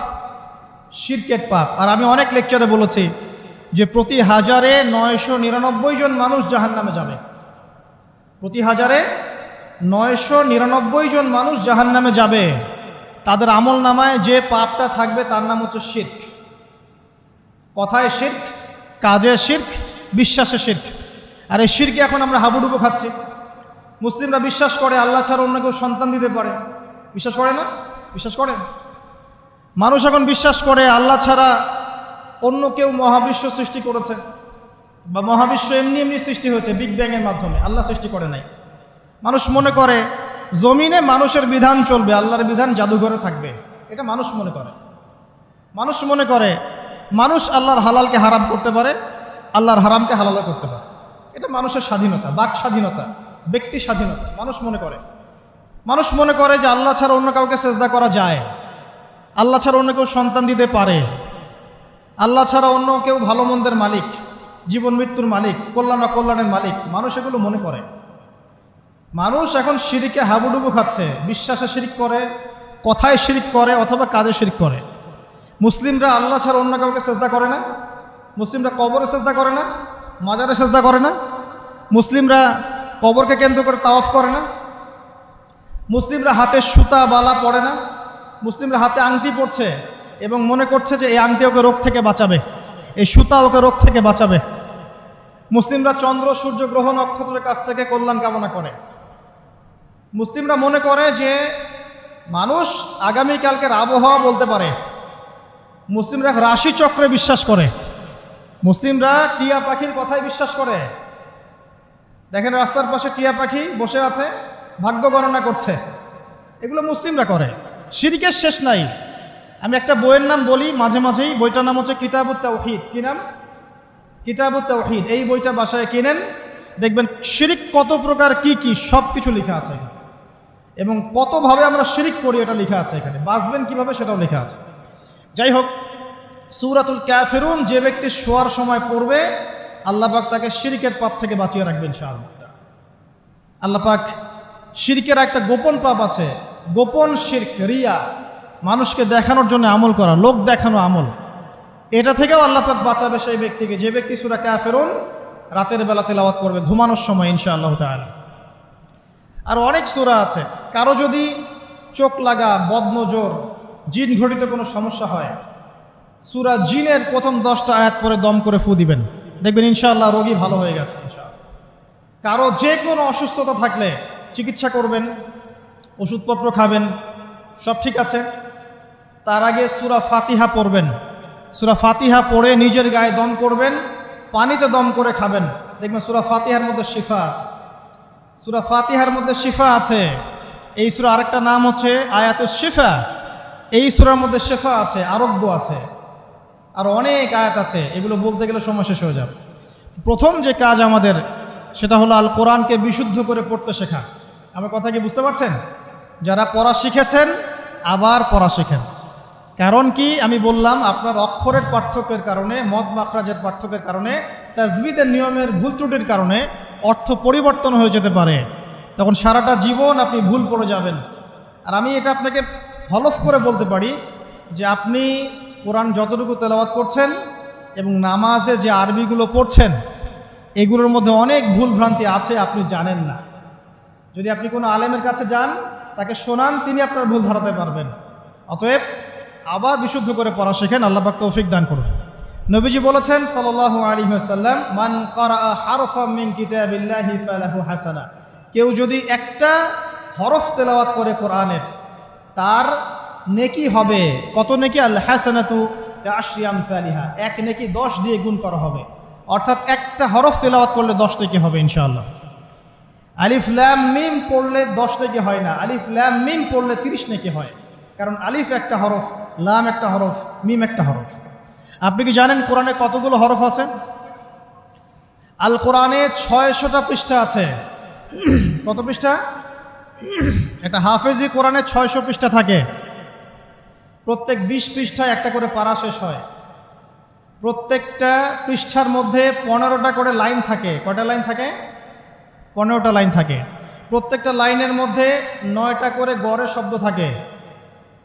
শিরকের পাপ। আর আমি অনেক লেকচারে বলেছি যে প্রতি 1000-এ 999 জন মানুষ জাহান্নামে যাবে। প্রতি 1000-এ 999 জন মানুষ জাহান্নামে যাবে। তাদের আমল নামায় যে পাপটা থাকবে তার নাম হচ্ছে শিরক। কথায় শিরক, কাজে শিরক, বিশ্বাসে শিরক। আর এই শিরকে এখন আমরা হাবুডুবু খাচ্ছি। মুসলিমরা বিশ্বাস করে আল্লাহ ছাড়া অন্য কেউ সন্তান দিতে পারে। বিশ্বাস করে না? বিশ্বাস করে। মানুষ এখন বিশ্বাস করে আল্লাহ ছাড়া অন্য কেউ মহাবিশ্ব সৃষ্টি করেছে, বা মহাবিশ্ব এমনি এমনি সৃষ্টি হয়েছে, বিগ ব্যাংয়ের মাধ্যমে, আল্লাহ সৃষ্টি করে নাই। মানুষ মনে করে জমিনে মানুষের বিধান চলবে, আল্লাহর বিধান জাদুঘরে থাকবে। এটা মানুষ মনে করে। মানুষ মনে করে মানুষ আল্লাহর হালালকে হারাম করতে পারে, আল্লাহর হারামকে হালাল করতে পারে। এটা মানুষের স্বাধীনতা, বাক স্বাধীনতা, ব্যক্তি স্বাধীনতা। মানুষ মনে করে যে আল্লাহ ছাড়া অন্য কাউকে সেজদা করা যায়, আল্লাহ ছাড়া অন্য কেউ সন্তান দিতে পারে, আল্লাহ ছাড়া অন্য কেউ ভালো মন্দের মালিক, জীবন মৃত্যুর মালিক, কল্যাণ অকল্যাণের মালিক। মানুষ এগুলো মনে করে। মানুষ এখন শিরিকে হাবুডুবু খাচ্ছে, বিশ্বাসে শিরিক করে, কথায় শিরিক করে, অথবা কাজে শিরিক করে। মুসলিমরা আল্লাহ ছাড়া অন্য কাউকে সেজদা করে না, মুসলিমরা কবরে সেজদা করে না, মাজারে সেজদা করে না, মুসলিমরা কবরকে কেন্দ্র করে তাওয়াফ করে না, মুসলিমরা হাতে সুতা বালা পরে না, মুসলিমরা হাতে আংটি পরছে এবং মনে করছে যে এই আংটি ওকে রোগ থেকে বাঁচাবে, এই সুতা ওকে রোগ থেকে বাঁচাবে। মুসলিমরা চন্দ্র সূর্য গ্রহ নক্ষত্রের কাছ থেকে কল্যাণ কামনা করে। মুসলিমরা মনে করে যে মানুষ আগামীকালকের আবহাওয়া বলতে পারে। মুসলিমরা রাশি চক্রে বিশ্বাস করে। মুসলিমরা টিয়া পাখির কথায় বিশ্বাস করে। দেখেন রাস্তার পাশে টিয়া পাখি বসে আছে, ভাগ্য গণনা করছে। এগুলো মুসলিমরা করে। শিরকের শেষ নাই। আমি একটা বইয়ের নাম বলি মাঝে মাঝেই, বইটার নাম হচ্ছে কিতাবুত তাওহীদ। কি নাম? কিতাবুত তাওহীদ। এই বইটা বাসায় কিনেন, দেখবেন শিরিক কত প্রকার, কি কি সব কিছু লেখা আছে এবং কতভাবে আমরা শিরিক করি এটা লেখা আছে এখানে। বাঁচবেন কিভাবে সেটাও লেখা আছে। যাই হোক, সূরাতুল কাফিরুন যে ব্যক্তি শোয়ার সময় পড়বে, আল্লাহ পাক তাকে শিরকের পাপ থেকে বাঁচিয়ে রাখবেন ইনশাআল্লাহ। আল্লাহ পাক শিরকের একটা গোপন পাপ আছে, গোপন শিরক, রিয়া, মানুষকে দেখানোর জন্য আমল করা, লোক দেখানো আমল। এটা থেকেও আল্লাহ পাক বাঁচাবে সেই ব্যক্তিকে, যে ব্যক্তি সূরা কাফিরুন রাতের বেলা তেলাওয়াত করবে ঘুমানোর সময় ইনশাআল্লাহ তাআলা। আর অনেক সূরা আছে। কারো যদি চোখ লাগা, বদনজর, জিন ঘটিত কোনো সমস্যা হয়, সূরা জিনের প্রথম 10টা আয়াত পরে দম করে ফু দিবেন, দেখবেন ইনশাআল্লাহ রোগী ভালো হয়ে গেছে ইনশাআল্লাহ। কারো যে কোনো অসুস্থতা থাকলে চিকিৎসা করবেন, ওষুধপত্র খাবেন, সব ঠিক আছে। তার আগে সূরা ফাতিহা পড়বেন। সূরা ফাতিহা পড়ে নিজের গায়ে দম করবেন, পানিতে দম করে খাবেন, দেখবেন সূরা ফাতিহার মধ্যে শিফা আছে। সূরা ফাতিহার মধ্যে শিফা আছে। এই সূরা আরেকটা নাম হচ্ছে আয়াতুশ শিফা। এই সূরার মধ্যে শিফা আছে, আরোগ্য আছে, আর অনেক আয়াত আছে, এগুলো বলতে গেলে সময় শেষ হয়ে যাবে। প্রথম যে কাজ আমাদের, সেটা হলো আল কোরআনকে বিশুদ্ধ করে পড়তে শেখা। আমার কথা কি বুঝতে পারছেন? যারা পড়া শিখেছেন আবার পড়া শেখেন। কারণ কি আমি বললাম, আপনার অক্ষরের পার্থক্যের কারণে, মদ মাখরাজের পার্থক্যের কারণে, তাজবিদের নিয়মের ভুল ত্রুটির কারণে অর্থ পরিবর্তন হয়ে যেতে পারে। তখন সারাটা জীবন আপনি ভুল পড়ে যাবেন। আর আমি এটা আপনাকে হলফ করে বলতে পারি যে আপনি কোরআন যতটুকু তেলাওয়াত করছেন এবং নামাজে যে আরবিগুলো পড়ছেন, এগুলোর মধ্যে অনেক ভুল ভ্রান্তি আছে, আপনি জানেন না। যদি আপনি কোনো আলেমের কাছে যান, তাকে শোনান, তিনি আপনার ভুল ধরাতে পারবেন। অতএব আবার বিশুদ্ধ করে পড়া শেখেন। আল্লাহ পাক তৌফিক দান করুন। নবীজি বলেছেন সাল্লাল্লাহু আলাইহি ওয়াসাল্লাম, মান ক্বারাআ হারফাম মিন কিতাবিল্লাহি ফালাহু হাসানা। কেউ যদি একটা হরফ তেলাওয়াত করে কোরআনের, তার নেকি হবে কত নেকি? আল হাসানাতু বিআশরি আমসালিহা। এক নেকি 10 দিয়ে গুণ করা হবে। অর্থাৎ একটা হরফ তেলাওয়াত করলে 10 নেকি হবে ইনশাআল্লাহ। আলিফ লাম মিম পড়লে 10 নেকি হয় না, আলিফ লাম মিম পড়লে 30 নেকি হয়। কারণ আলিফ একটা হরফ, লাম একটা হরফ, মিম একটা হরফ। আপনি কি জানেন কোরআনে কতগুলো হরফ আছে? আল কোরআনে 600টা পৃষ্ঠা আছে। কত পৃষ্ঠা? একটা হাফেজি কোরআনে 600 পৃষ্ঠা থাকে। প্রত্যেক 20 পৃষ্ঠায় একটা করে পারা শেষ হয়। প্রত্যেকটা পৃষ্ঠার মধ্যে 15টা করে লাইন থাকে। কয়টা লাইন থাকে? 15টা লাইন থাকে। প্রত্যেকটা লাইনের মধ্যে 9টা করে গড়ে শব্দ থাকে।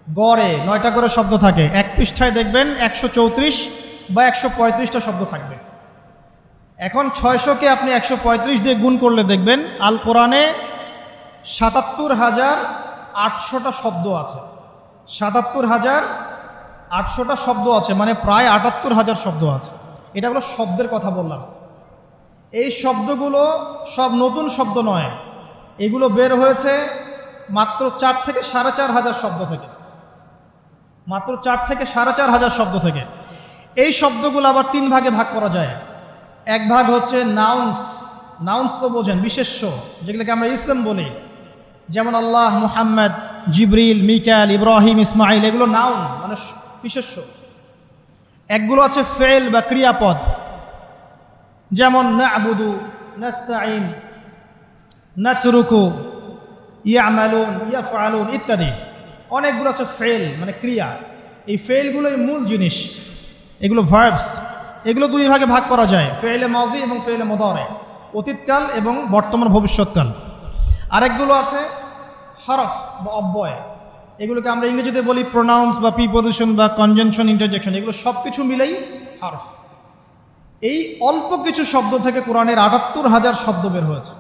গড়ে 9টা করে শব্দ থাকে। এক পৃষ্ঠায় দেখবেন 134 বা 135টা শব্দ থাকবে। এখন 600কে আপনি 135 দিয়ে গুণ করলে দেখবেন আল কোরআনে 77,800টা শব্দ আছে। 77,800টা শব্দ আছে, মানে প্রায় 78,000 শব্দ আছে। এটা হলো শব্দের কথা বললাম। এই শব্দগুলো সব নতুন শব্দ নয়, এগুলো বের হয়েছে মাত্র 4 থেকে 4,500 শব্দ থেকে। মাত্র 4 থেকে 4,500 শব্দ থেকে। এই শব্দগুলো আবার 3 ভাগে ভাগ করা যায়। এক ভাগ হচ্ছে নাউন্স। নাউন্স তো বোঝেন, বিশেষ্য, যেগুলোকে আমরা ইসম বলি। যেমন আল্লাহ, মুহাম্মদ, জিবরিল, মিকাইল, ইব্রাহিম, ইসমাইল, এগুলো নাউন, মানে বিশেষ্য। একগুলো আছে ফেল বা ক্রিয়াপদ, যেমন না'বুদু, নাস্তাঈন, নাতরুকু, ইয়ামালুন, ইয়াফআলুন ইত্যাদি। অনেকগুলো আছে ফেল, মানে ক্রিয়া। এই ফেলগুলোই মূল জিনিস, এগুলো ভার্বস। এগুলো 2 ভাগে ভাগ করা যায়, ফেলে মাজি এবং ফেলে মুদারি, অতীতকাল এবং বর্তমান ভবিষ্যৎকাল। আরেকগুলো আছে হরফ বা অব্যয়, এগুলোকে আমরা ইংরেজিতে বলি প্রোনাউন্স বা প্রিপোজিশন বা কনজাংশন, ইন্টারজেকশন, এগুলো সব কিছু মিলেই হরফ। এই অল্প কিছু শব্দ থেকে কোরআনের ৭৮,০০০ শব্দ বের হয়েছে।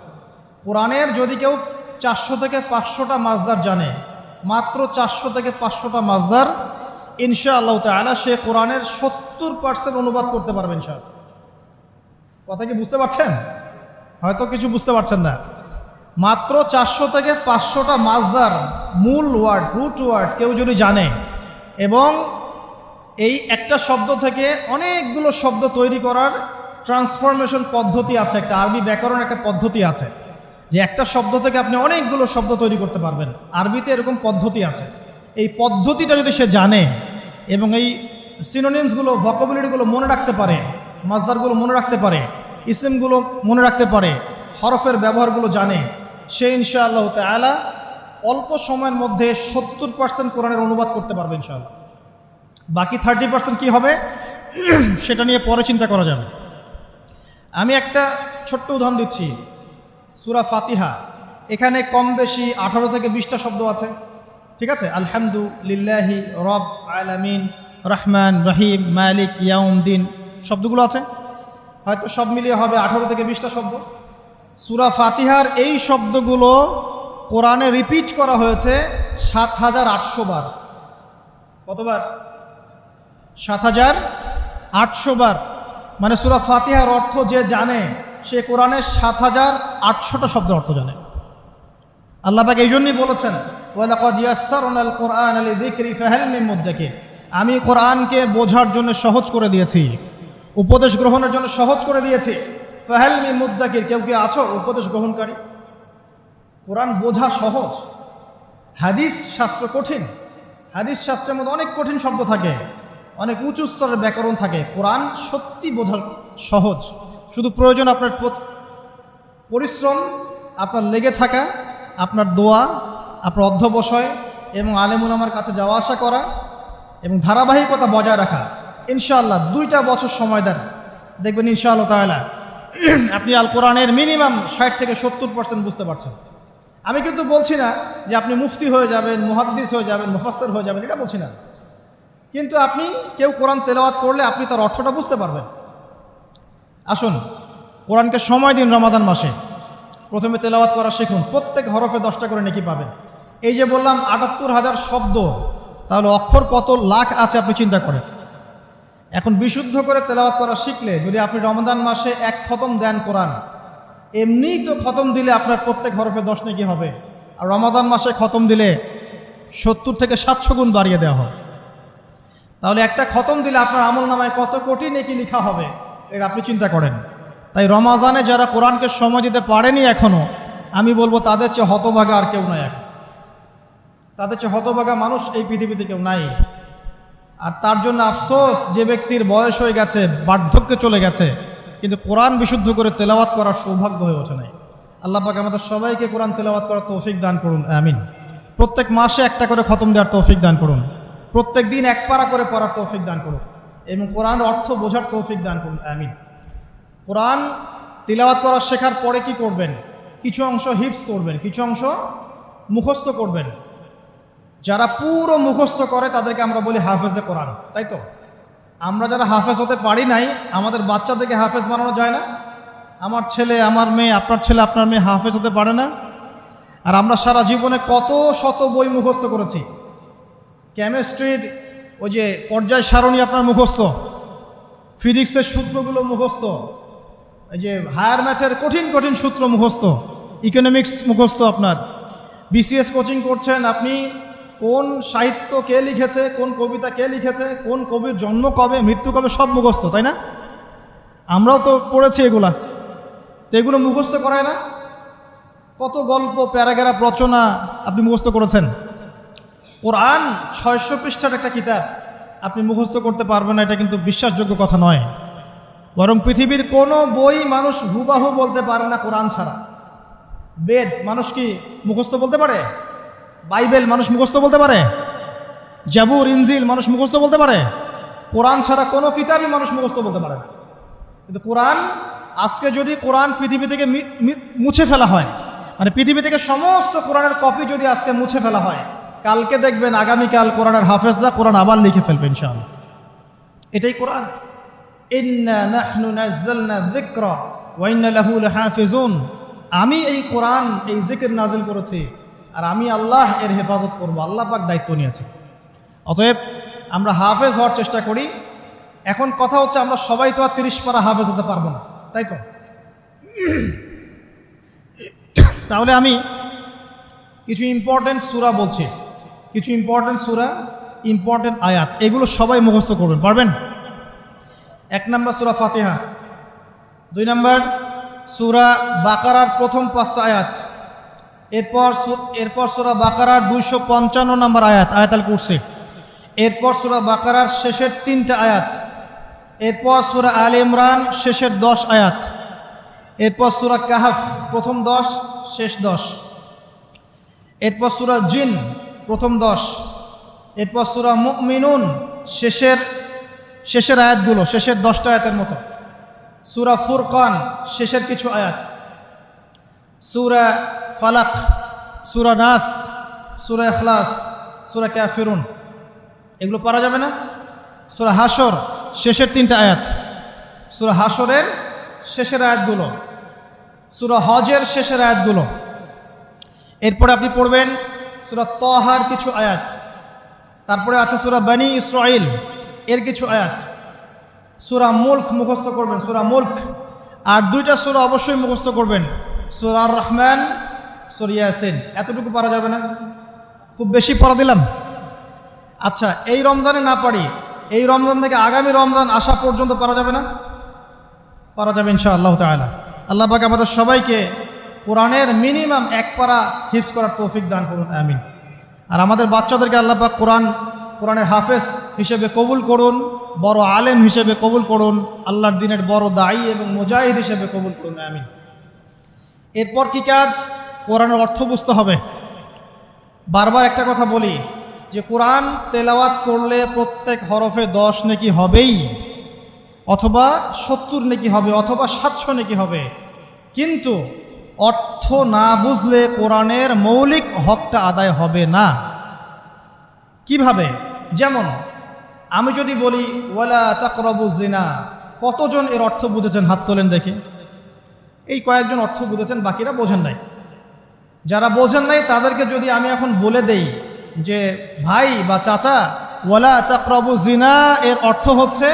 কোরআনের যদি কেউ ৪০০ থেকে ৫০০টা মাজদার জানে, মাত্র ৪০০ থেকে ৫০০টা মাজদার, ইনশাআল্লাহ তাআলা সে কোরআনের ৭০% অনুবাদ করতে পারবে ইনশাআল্লাহ। কথা কি বুঝতে পারছেন? হয়তো কিছু বুঝতে পারছেন না। মাত্র ৪০০ থেকে ৫০০টা মাজদার, মূল ওয়ার্ড, রুট ওয়ার্ড কেউ যদি জানে, এবং এই একটা শব্দ থেকে অনেকগুলো শব্দ তৈরি করার ট্রান্সফরমেশন পদ্ধতি আছে, একটা আরবি ব্যাকরণ একটা পদ্ধতি আছে, যে একটা শব্দ থেকে আপনি অনেকগুলো শব্দ তৈরি করতে পারবেন। আরবিতে এরকম পদ্ধতি আছে। এই পদ্ধতিটা যদি সে জানে এবং এই সিনোনিমসগুলো, ভোকাবুলারিগুলো মনে রাখতে পারে, মাজদারগুলো মনে রাখতে পারে, ইসিমগুলো মনে রাখতে পারে, হরফের ব্যবহারগুলো জানে, সে ইনশাআল্লাহ তাআলা অল্প সময়ের মধ্যে ৭০% কোরআনের অনুবাদ করতে পারবে ইনশাআল্লাহ। বাকি 30% কি হবে সেটা নিয়ে পরে চিন্তা করা যাবে। আমি একটা ছোট্ট উদাহরণ দিচ্ছি। সূরা ফাতিহা, এখানে কম বেশি 18 থেকে 20টা শব্দ আছে, ঠিক আছে? আলহামদুলিল্লাহি রব আলামিন, রহমান রহিম, মালিক ইয়াউমদ্দিন, শব্দগুলো আছে, হয়তো সব মিলিয়ে হবে 18 থেকে 20টা শব্দ। সূরা ফাতিহার এই শব্দগুলো কোরআনে রিপিট করা হয়েছে ৭৮০০ বার। কতবার? ৭৮০০ বার। মানে সূরা ফাতিহার অর্থ যে জানে, সে কোরআনের ৭৮০০টা শব্দের অর্থ জানে। আল্লাহ পাক এই জন্যই বলেছেন, ওয়ালাকাদ ইয়াসসারনাল কুরআনা লিযিকরি ফাহাল মিন মুদ্দাকির, আমি কোরআনকে বোঝার জন্য সহজ করে দিয়েছি, উপদেশ গ্রহণের জন্য সহজ করে দিয়েছি। ফাহাল মিন মুদ্দাকির, কেউ কি আছো উপদেশ গ্রহণকারী? কোরআন বোঝা সহজ। হাদিস শাস্ত্র কঠিন, হাদিস শাস্ত্রের মধ্যে অনেক কঠিন শব্দ থাকে, অনেক উঁচু স্তরের ব্যাকরণ থাকে। কোরআন সত্যি বোঝা সহজ, শুধু প্রয়োজন আপনার পরিশ্রম, আপনার লেগে থাকা, আপনার দোয়া, আপনার অধ্যবসায় এবং আলেম উলামার কাছে যাওয়া আসা করা এবং ধারাবাহিকতা বজায় রাখা। ইনশাআল্লাহ 2টা বছর সময় দেন, দেখবেন ইনশাআল্লাহ তাআলা আপনি আল কোরআনের মিনিমাম 60 থেকে 70% বুঝতে পারছেন। আমি কিন্তু বলছি না যে আপনি মুফতি হয়ে যাবেন, মুহাদ্দিস হয়ে যাবেন, মুফাসসির হয়ে যাবেন, এটা বলছি না। কিন্তু আপনি কেউ কোরআন তেলাওয়াত করলে আপনি তার অর্থটা বুঝতে পারবেন। আসুন কোরআনকে সময় দিন। রমাদান মাসে প্রথমে তেলাওয়াত করা শিখুন, প্রত্যেক হরফে 10টা করে নেকি পাবেন। এই যে বললাম ৭৮,০০০ শব্দ, তাহলে অক্ষর কত লাখ আছে আপনি চিন্তা করেন। এখন বিশুদ্ধ করে তেলাওয়াত করা শিখলে যদি আপনি রমাদান মাসে 1 খতম দেন কোরআন, এমনিই তো খতম দিলে আপনার প্রত্যেক হরফে 10 নেকি হবে, আর রমাদান মাসে খতম দিলে 70 থেকে 700 গুণ বাড়িয়ে দেওয়া হয়। তাহলে একটা খতম দিলে আপনার আমল নামায় কত কোটি নেকি লেখা হবে, এটা আপনি চিন্তা করেন। তাই রমাজানে যারা কোরআনকে সময় দিতে পারেনি এখনো, আমি বলবো তাদের চেয়ে হতভাগা আর কেউ নাই এখন। তাদের চেয়ে হতভাগা মানুষ এই পৃথিবীতে কেউ নাই। আর তার জন্য আফসোস, যে ব্যক্তির বয়স হয়ে গেছে, বার্ধক্যে চলে গেছে, কিন্তু কোরআন বিশুদ্ধ করে তেলাওয়াত করার সৌভাগ্য হয়ে ওঠে নাই। আল্লাহ পাক আমাদের সবাইকে কোরআন তেলাওয়াত করার তৌফিক দান করুন, আমিন। প্রত্যেক মাসে একটা করে খতম দেওয়ার তৌফিক দান করুন, প্রত্যেক দিন 1 পারা করে পড়ার তৌফিক দান করুন, এবং কোরআন অর্থ বোঝার তৌফিক দান করুন, আমিন। কোরআন তিলাওয়াত করা শেখার পরে কি করবেন? কিছু অংশ হিফজ করবেন, কিছু অংশ মুখস্থ করবেন। যারা পুরো মুখস্থ করে তাদেরকে আমরা বলি হাফেজে কোরআন, তাই তো? আমরা যারা হাফেজ হতে পারি নাই, আমাদের বাচ্চাদেরকে হাফেজ বানানো যায় না? আমার ছেলে, আমার মেয়ে, আপনার ছেলে, আপনার মেয়ে হাফেজ হতে পারে না? আর আমরা সারা জীবনে কত শত বই মুখস্থ করেছি। কেমিস্ট্রির ওই যে পর্যায় সারণী আপনার মুখস্থ, ফিজিক্সের সূত্রগুলো মুখস্থ, এই যে হায়ার ম্যাথের কঠিন কঠিন সূত্র মুখস্থ, ইকোনমিক্স মুখস্থ। আপনার বিসিএস কোচিং করছেন, আপনি কোন সাহিত্য কে লিখেছে, কোন কবিতা কে লিখেছে, কোন কবির জন্ম কবে, মৃত্যু কবে, সব মুখস্থ, তাই না? আমরাও তো পড়েছি এগুলা। তো এগুলো মুখস্থ করায় না? কত গল্প, প্যারাগ্রাফ রচনা আপনি মুখস্থ করেছেন। কোরআন 600 পৃষ্ঠার একটা কিতাব, আপনি মুখস্থ করতে পারবেন না, এটা কিন্তু বিশ্বাসযোগ্য কথা নয়। বরং পৃথিবীর কোনো বই মানুষ হুবাহু বলতে পারে না কোরআন ছাড়া। বেদ মানুষ কি মুখস্থ বলতে পারে? বাইবেল মানুষ মুখস্থ বলতে পারে? জাবুর, ইনজিল মানুষ মুখস্থ বলতে পারে? কোরআন ছাড়া কোনো কিতাবই মানুষ মুখস্থ বলতে পারে না। কিন্তু কোরআন, আজকে যদি কোরআন পৃথিবী থেকে মুছে ফেলা হয়, মানে পৃথিবী থেকে সমস্ত কোরআনের কপি যদি আজকে মুছে ফেলা হয়, কালকে দেখবেন আগামীকাল কোরআনের হাফেজরা কোরআন আবার লিখে ফেলবে ইনশাআল্লাহ। এটাই কোরআন। ইন্না নাহনু নাযালনা যিকরা ওয়া ইন্না লাহু লাহাফিজুন। আমি এই কোরআন, এই জিকির নাজিল করেছি, আর আমি আল্লাহ এর হেফাজত করব। আল্লাহ পাক দায়িত্ব নিয়েছে। অতএব আমরা হাফেজ হওয়ার চেষ্টা করি। এখন কথা হচ্ছে, আমরা সবাই তো আর 30 পারা হাফেজ হতে পারবো না, তাই তো? তাহলে আমি কিছু ইম্পর্টেন্ট সূরা বলছি, কিছু ইম্পর্টেন্ট সূরা, ইম্পর্টেন্ট আয়াত, এগুলো সবাই মুখস্থ করবেন, পারবেন? 1 নম্বর সূরা ফাতিহা, 2 নম্বর সূরা বাকারার প্রথম 5টা আয়াত, এরপর সূরা বাকারার 255 নম্বর আয়াত, আয়াতুল কুরসি, এরপর সূরা বাকারার শেষের 3টা আয়াত, এরপর সূরা আলে ইমরান শেষের 10 আয়াত, এরপর সূরা কাহফ প্রথম 10 শেষ 10, এরপর সূরা জিন প্রথম 10, এরপর সূরা মুমিনুন শেষের আয়াতগুলো, শেষের 10টা আয়াতের মতো, সূরা ফুরকান শেষের কিছু আয়াত, সূরা ফালাক, সূরা নাস, সূরা ইখলাস, সূরা কাফিরুন, এগুলো পারা যাবে না? সূরা হাশর শেষের 3টা আয়াত, সূরা হাশরের শেষের আয়াতগুলো, সূরা হজের শেষের আয়াতগুলো। এরপরে আপনি পড়বেন সূরা তাহার কিছু আয়াত, তারপরে আছে সূরা বনী ইসরাঈল এর কিছু আয়াত, সূরা মুলক মুখস্থ করবেন, সূরা মুলক। আর 2টা সূরা অবশ্যই মুখস্থ করবেন, সূরা আর রহমান, সূরা ইয়াসিন। এতটুকু পারা যাবে না? খুব বেশি পড়া দিলাম? আচ্ছা, এই রমজানে না পারি, এই রমজান থেকে আগামী রমজান আসা পর্যন্ত পারা যাবে না? পারা যাবে ইনশাআল্লাহ তাআলা। আল্লাহ পাক আমাদের সবাইকে কোরআনের মিনিমাম 1 পারা হিফজ করার তৌফিক দান করুন, আমিন। আর আমাদের বাচ্চাদেরকে আল্লাহ পাক কোরআনের হাফেজ হিসেবে কবুল করুন, বড় আলেম হিসেবে কবুল করুন, আল্লাহর দিনের বড় দায়ী এবং মুজাহিদ হিসেবে কবুল করুন, আমিন। এরপর কি কাজ? কোরআনের অর্থ বুঝতে হবে। বারবার একটা কথা বলি যে কোরআন তেলাওয়াত করলে প্রত্যেক হরফে 10 নেকি হবেই, অথবা 70 নেকি হবে, অথবা 700 নেকি হবে। কিন্তু অর্থ না বুঝলে কোরআনের মৌলিক হকটা আদায় হবে না। কিভাবে? যেমন আমি যদি বলি ওয়ালা তাকরাবু জিনা, কতজন এর অর্থ বুঝেছেন? হাত তোলেন দেখি। এই কয়েকজন অর্থ বুঝেছেন, বাকিরা বোঝেন নাই। যারা বোঝেন নাই তাদেরকে যদি আমি এখন বলে দেই যে ভাই বা চাচা, ওয়ালা তাকরাবু জিনা এর অর্থ হচ্ছে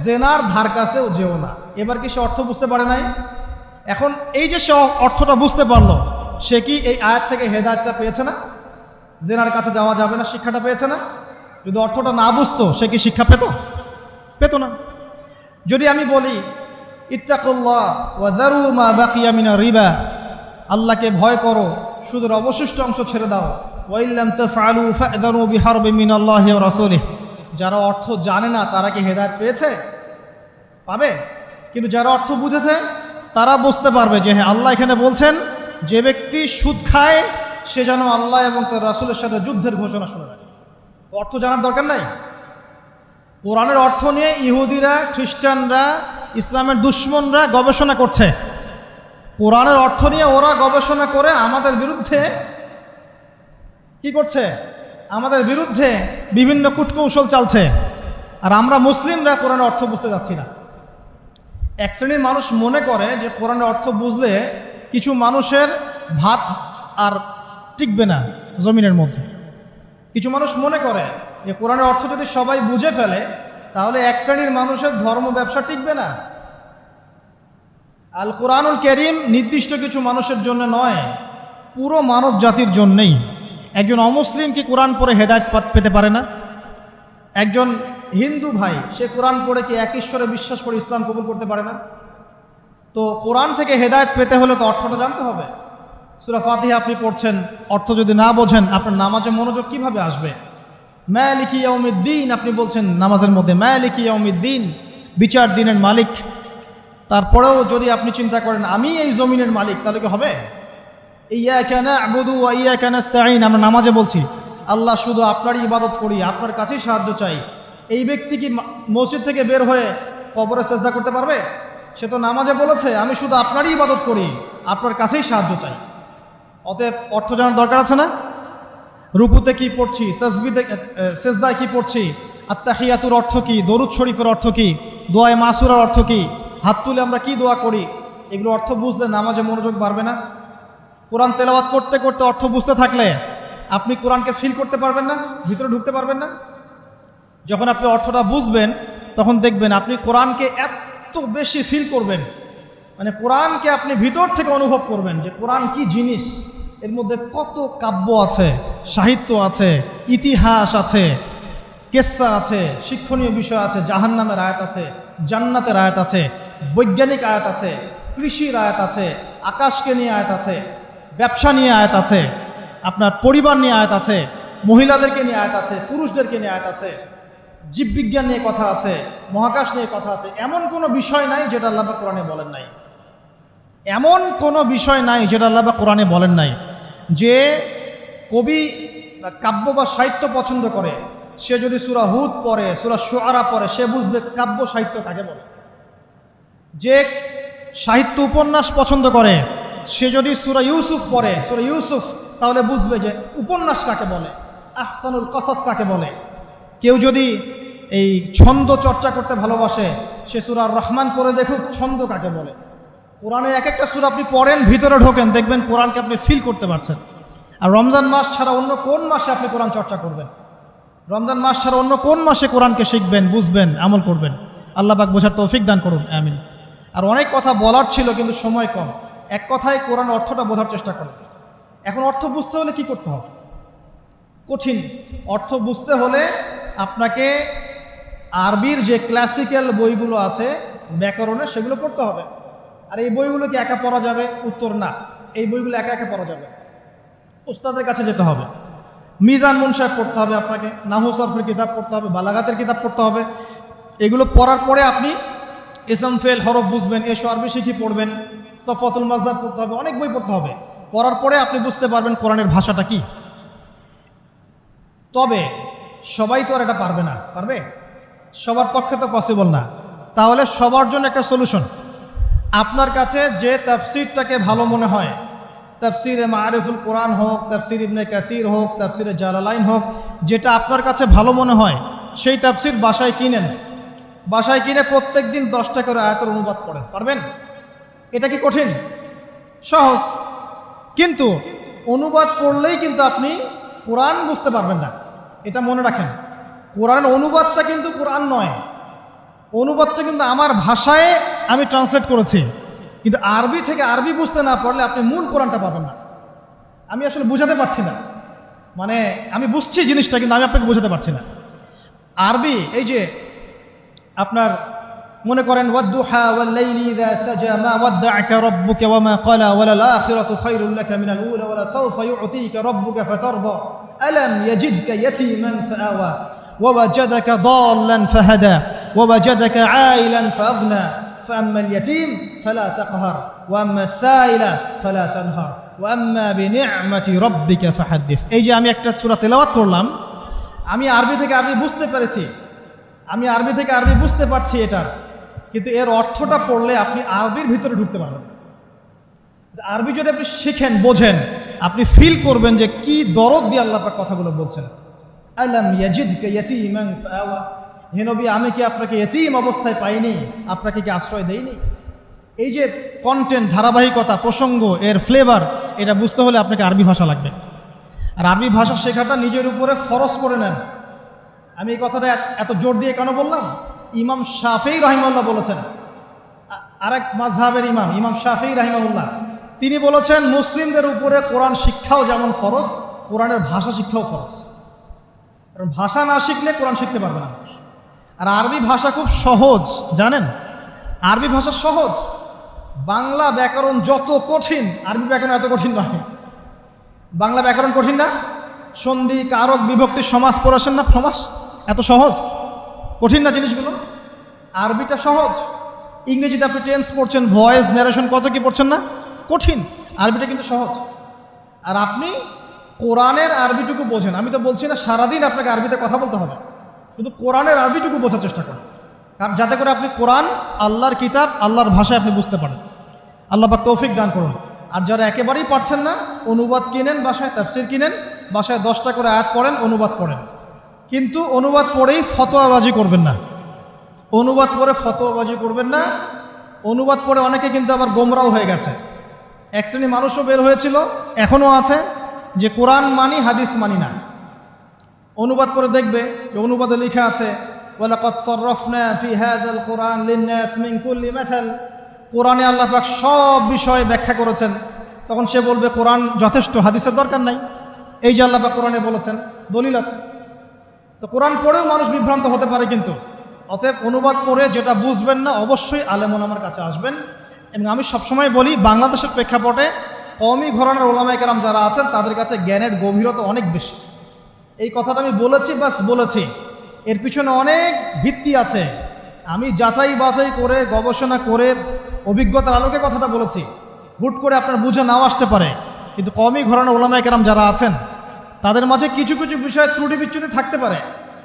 জেনার ধার কাছেও যেও না, এবার কি সে অর্থ বুঝতে পারে নাই? এখন এই যে সে অর্থটা বুঝতে পারলো, সে কি এই আয়াত থেকে হেদায়েতটা পেয়েছে না? জেনার কাছে যাওয়া যাবে না শিক্ষাটা পেয়েছে না? যদি অর্থটা না বুঝতো, সে কি শিক্ষা পেত না? যদি আমি বলি ইত্তাকুল্লাহ ওয়া যারু মা বাকিয়া মিনার রিবা, আল্লাহকে ভয় করো, সুদের অবশিষ্ট অংশ ছেড়ে দাও, ওয়া ইল্লাম তাফআলু ফা'যানু বিহারবিন মিনাল্লাহি ওয়া রাসূলিহি। যারা অর্থ জানে না তারা কি হেদায়েত পেয়েছে? পাবে। কিন্তু যারা অর্থ বুঝেছে তারা বুঝতে পারবে যে হ্যাঁ, আল্লাহ এখানে বলছেন যে ব্যক্তি সুদ খায় সে যেন আল্লাহ এবং তার রাসূলের সাথে যুদ্ধের ঘোষণা শুনে রাখে। তো অর্থ জানার দরকার নাই। কোরআনের অর্থ নিয়ে ইহুদিরা, খ্রিস্টানরা, ইসলামের দুশমনরা গবেষণা করছে। কোরআনের অর্থ নিয়ে ওরা গবেষণা করে আমাদের বিরুদ্ধে কি করছে? আমাদের বিরুদ্ধে বিভিন্ন কূটকৌশল চালছে। আর আমরা মুসলিমরা কোরআনের অর্থ বুঝতে যাচ্ছি না। এক শ্রেণীর মানুষ মনে করে যে কোরআনের অর্থ বুঝলে কিছু মানুষের ভাত আর টিকবে না জমিনের মধ্যে। কিছু মানুষ মনে করে যে কোরআনের অর্থ যদি সবাই বুঝে ফেলে তাহলে এক শ্রেণীর মানুষের ধর্ম ব্যবসা টিকবে না। আল কোরআনুল কারীম নির্দিষ্ট কিছু মানুষের জন্য নয়, পুরো মানব জাতির জন্যেই। একজন অমুসলিম কি কোরআন পড়ে হেদায়েত পেতে পারে না? একজন হিন্দু ভাই সে কোরআন পড়ে কি এক ঈশ্বরে বিশ্বাস করে ইসলাম কবুল করতে পারে না? তো কোরআন থেকে হেদায়েত পেতে হলে তো অর্থটা জানতে হবে। সূরা ফাতিহা আপনি পড়ছেন, অর্থ যদি না বোঝেন আপনার নামাজে মনোযোগ কিভাবে আসবে? মালিকি ইয়াউমিদ্দিন আপনি বলছেন নামাজের মধ্যে, মালিকি ইয়াউমিদ্দিন, বিচার দিনের মালিক। তারপরেও যদি আপনি চিন্তা করেন আমি এই জমিনের মালিক, তাহলে কি হবে? ইয়াকা না'বুদু ওয়া ইয়াকা নাস্তাঈন, আমরা নামাজে বলছি আল্লাহ শুধু আপনারই ইবাদত করি, আপনার কাছেই সাহায্য চাই। এই ব্যক্তি কি মসজিদ থেকে বের হয়ে কবরে সেজদা করতে পারবে? সে তো নামাজে বলেছে আমি শুধু আপনারই ইবাদত করি, আপনার কাছেই সাহায্য চাই। অতএব অর্থ জানার দরকার আছে না? রুকুতে কি পড়ছি, তাসবিহতে সেজদায় কি পড়ছি, আত্তাহিয়াতুর অর্থ কি, দরুদ শরীফের অর্থ কি, দোয়ায়ে মাসুরার অর্থ কি, হাত তুলে আমরা কি দোয়া করি, এগুলো অর্থ বুঝলে নামাজে মনোযোগ বাড়বে না? কোরআন তেলাওয়াত করতে করতে অর্থ বুঝতে থাকলে আপনি কোরআনকে ফিল করতে পারবেন না, ভিতরে ঢুকতে পারবেন না। যখন আপনি অর্থটা বুঝবেন তখন দেখবেন আপনি কোরআনকে এত বেশি ফিল করবেন, মানে কোরআনকে আপনি ভিতর থেকে অনুভব করবেন যে কোরআন কি জিনিস, এর মধ্যে কত কাব্য আছে, সাহিত্য আছে, ইতিহাস আছে, কেসা আছে, শিক্ষণীয় বিষয় আছে, জাহান্নামের আয়াত আছে, জান্নাতের আয়াত আছে, বৈজ্ঞানিক আয়াত আছে, কৃষির আয়াত আছে, আকাশকে নিয়ে আয়াত আছে, ব্যবসা নিয়ে আয়াত আছে, আপনার পরিবার নিয়ে আয়াত আছে, মহিলাদেরকে নিয়ে আয়াত আছে, পুরুষদেরকে নিয়ে আয়াত আছে, জীববিজ্ঞান নিয়ে কথা আছে, মহাকাশ নিয়ে কথা আছে। এমন কোনো বিষয় নাই যেটা আল্লাহ পাক কোরআনে বলেন নাই। এমন কোনো বিষয় নাই যেটা আল্লাহ পাক কোরআনে বলেন নাই। যে কবি কাব্য বা সাহিত্য পছন্দ করে সে যদি সূরা হুদ পড়ে, সূরা শুআরা পড়ে, সে বুঝবে কাব্য সাহিত্য কাকে বলে। যে সাহিত্য উপন্যাস পছন্দ করে সে যদি সূরা ইউসুফ পড়ে, সূরা ইউসুফ, তাহলে বুঝবে যে উপন্যাস কাকে বলে, আহসানুল কসাস কাকে বলে। কেউ যদি এই ছন্দ চর্চা করতে ভালোবাসে সে সূরা রহমান পড়ে দেখুক ছন্দ কাকে বলে। কোরআনের এক একটা সূরা আপনি পড়েন, ভিতরে ঢোকেন, দেখবেন কোরআনকে আপনি ফিল করতে পারছেন। আর রমজান মাস ছাড়া অন্য কোন মাসে আপনি কোরআন চর্চা করবেন? রমজান মাস ছাড়া অন্য কোন মাসে কোরআনকে শিখবেন, বুঝবেন, আমল করবেন? আল্লাহ পাক বোঝার তৌফিক দান করুন, আমিন। আর অনেক কথা বলার ছিল কিন্তু সময় কম, এক কথায় কোরআন অর্থটা বোঝার চেষ্টা করুন। এখন অর্থ বুঝতে হলে কি করতে হবে? কঠিন। অর্থ বুঝতে হলে আপনাকে আরবির যে ক্লাসিক্যাল বইগুলো আছে ব্যাকরণের, সেগুলো পড়তে হবে। আর এই বইগুলো কি একা পড়া যাবে? উত্তর না, এই বইগুলো একা একা পড়া যাবে, উস্তাদের কাছে যেতে হবে। মিজান মুনসাফ পড়তে হবে আপনাকে, নাহু সরফের কিতাব পড়তে হবে, বালাগাতের কিতাব পড়তে হবে। এগুলো পড়ার পরে আপনি ইসম ফেল হরফ বুঝবেন, এসো আরবি শিখি পড়বেন, সফাতুল মাজদার পড়তে হবে, অনেক বই পড়তে হবে। পড়ার পরে আপনি বুঝতে পারবেন কোরআনের ভাষাটা কি। তবে সবাই তো আর এটা পারবে না, পারবে? সবার পক্ষে তো পসিবল না। তাহলে সবার জন্য একটা সলিউশন, আপনার কাছে যে তাফসিরটাকে ভালো মনে হয়, তাফসিরে মারিফুল কোরআন হোক, তাফসির ইবনে কাসির হোক, তাফসিরে জালালাইন হোক, যেটা আপনার কাছে ভালো মনে হয় সেই তাফসির বাসায় কিনেন। বাসায় কিনে প্রত্যেক দিন 10টা করে আয়াতের অনুবাদ পড়েন। পারবেন? এটা কি কঠিন? সহজ। কিন্তু অনুবাদ পড়লেই কিন্তু আপনি কোরআন বুঝতে পারবেন না, এটা মনে রাখেন। কোরআনের অনুবাদটা কিন্তু কোরআন নয়, অনুবাদটা কিন্তু আমার ভাষায় আমি ট্রান্সলেট করেছি, কিন্তু আরবি থেকে আরবি বুঝতে না পারলে আপনি মূল কোরআনটা পাবেন না। আমি আসলে বুঝাতে পারছি না, মানে আমি বুঝছি জিনিসটা কিন্তু আমি আপনাকে বোঝাতে পারছি না। আরবি এই যে আপনার মনে করেন ওয়াদ্দুহা ওয়াল-লাইলি ইযা সাজা মা ওয়াদ্দা'আকা রাব্বুকা ওয়া মা ক্বালা ওয়ালাল আখিরাতু খায়রুল লাকা মিনাল উলা ওয়ালা সাওফা ইউ'তিকা রাব্বুকা ফাতারদা আলাম ইয়াজিদকা ইয়াতীমান ফাআওয়া ওয়া ওয়াজাদাকা দাল্লান ফাহাদা ওয়া ওয়াজাদাকা আইলান ফাআগনা فأما اليتيم فلا تقهر وأما السائل فلا تنهر وأما بنعمة ربك فحدث। এই যে আমি একটা সূরা তেলাওয়াত করলাম, আমি আরবি থেকে আরবি বুঝতে পেরেছি, আমি আরবি থেকে আরবি বুঝতে পারছি এটা, কিন্তু এর অর্থটা পড়লে আপনি আরবির ভিতরে ঢুকতে পারবেন। আরবি যদি আপনি শিখেন, বোঝেন, আপনি ফিল করবেন যে কি দরদ দিয়ে আল্লাহ পাক কথাগুলো বলছেন। আলাম ইয়াজিদকা ইয়াতীমান ফাআওয়া, হে নবী আমি কি আপনাকে ইতিম অবস্থায় পাইনি, আপনাকে কি আশ্রয় দেইনি? এই যে কন্টেন্ট, ধারাবাহিকতা, প্রসঙ্গ, এর ফ্লেভার, এটা বুঝতে হলে আপনাকে আরবি ভাষা লাগবে। আর আরবি ভাষা শেখাটা নিজের উপরে ফরজ করে নেন। আমি এই কথাটা এত জোর দিয়ে কেন বললাম? ইমাম শাফিঈ রাহিমাহুল্লাহ বলেছেন, আরেক মাযহাবের ইমাম, ইমাম শাফিঈ রাহিমাহুল্লাহ, তিনি বলেছেন মুসলিমদের উপরে কোরআন শিক্ষাও যেমন ফরজ, কোরআনের ভাষা শিক্ষাও ফরজ। কারণ ভাষা না শিখলে কোরআন শিখতে পারবে না। আর আরবি ভাষা খুব সহজ, জানেন? আরবি ভাষা সহজ। বাংলা ব্যাকরণ যত কঠিন, আরবি ব্যাকরণ এত কঠিন নয়। বাংলা ব্যাকরণ কঠিন না? সন্ধি, কারক, বিভক্তি, সমাস পড়েছেন না? সমাস এত সহজ, কঠিন না জিনিসগুলো? আরবিটা সহজ। ইংরেজিতে আপনি টেন্স পড়ছেন, ভয়েস, ন্যারেশন, কত কি পড়ছেন না? কঠিন। আরবিটা কিন্তু সহজ। আর আপনি কোরআনের আরবিটুকু বোঝেন। আমি তো বলছি না সারাদিন আপনাকে আরবিতে কথা বলতে হবে, শুধু কোরআনের আরবিটুকু বোঝার চেষ্টা করেন, কারণ যাতে করে আপনি কোরআন, আল্লাহর কিতাব, আল্লাহর ভাষায় আপনি বুঝতে পারেন। আল্লাহ পাক তৌফিক দান করুন। আর যারা একেবারেই পারছেন না, অনুবাদ কিনেন, বাসায় তাফসির কিনেন, বাসায় 10টা করে আয়াত পড়েন, অনুবাদ পড়েন। কিন্তু অনুবাদ পড়েই ফতোয়াবাজি করবেন না, অনুবাদ পড়ে ফতোয়াবাজি করবেন না। অনুবাদ পড়ে অনেকে কিন্তু আবার গোমরাও হয়ে গেছে। এক শ্রেণী মানুষও বের হয়েছিল, এখনও আছে, যে কোরআন মানি হাদিস মানি না। অনুবাদ করে দেখবে যে অনুবাদে লেখা আছে ওয়ালাকাদ সাররাফনা ফি হাযাল কুরআন লিন-নাস মিন কুল্লি মাসাল, কোরআনে আল্লাহ পাক সব বিষয় ব্যাখ্যা করেছেন। তখন সে বলবে কোরআন যথেষ্ট, হাদিসের দরকার নাই, এই যে আল্লাহ পাক কোরআনে বলেছেন, দলিল আছে। তো কোরআন পড়েও মানুষ বিভ্রান্ত হতে পারে। কিন্তু অতএব অনুবাদ পড়ে যেটা বুঝবেন না, অবশ্যই আলেম ওলামার কাছে আসবেন। এবং আমি সবসময় বলি, বাংলাদেশের প্রেক্ষাপটে কওমি ঘরানার ওলামায়ে কেরাম যারা আছেন তাদের কাছে জ্ঞানের গভীরতা অনেক বেশি। এই কথাটা আমি বলেছি, বাস বলেছি, এর পিছনে অনেক ভিত্তি আছে। আমি যাচাই বাছাই করে গবেষণা করে অভিজ্ঞতার আলোকে কথাটা বলেছি। হুট করে আপনার বুঝে নাও আসতে পারে, কিন্তু কওমি ঘরানার ওলামায়ে কেরাম যারা আছেন তাদের মাঝে কিছু কিছু বিষয়ে ত্রুটি বিচ্যুতি থাকতে পারে,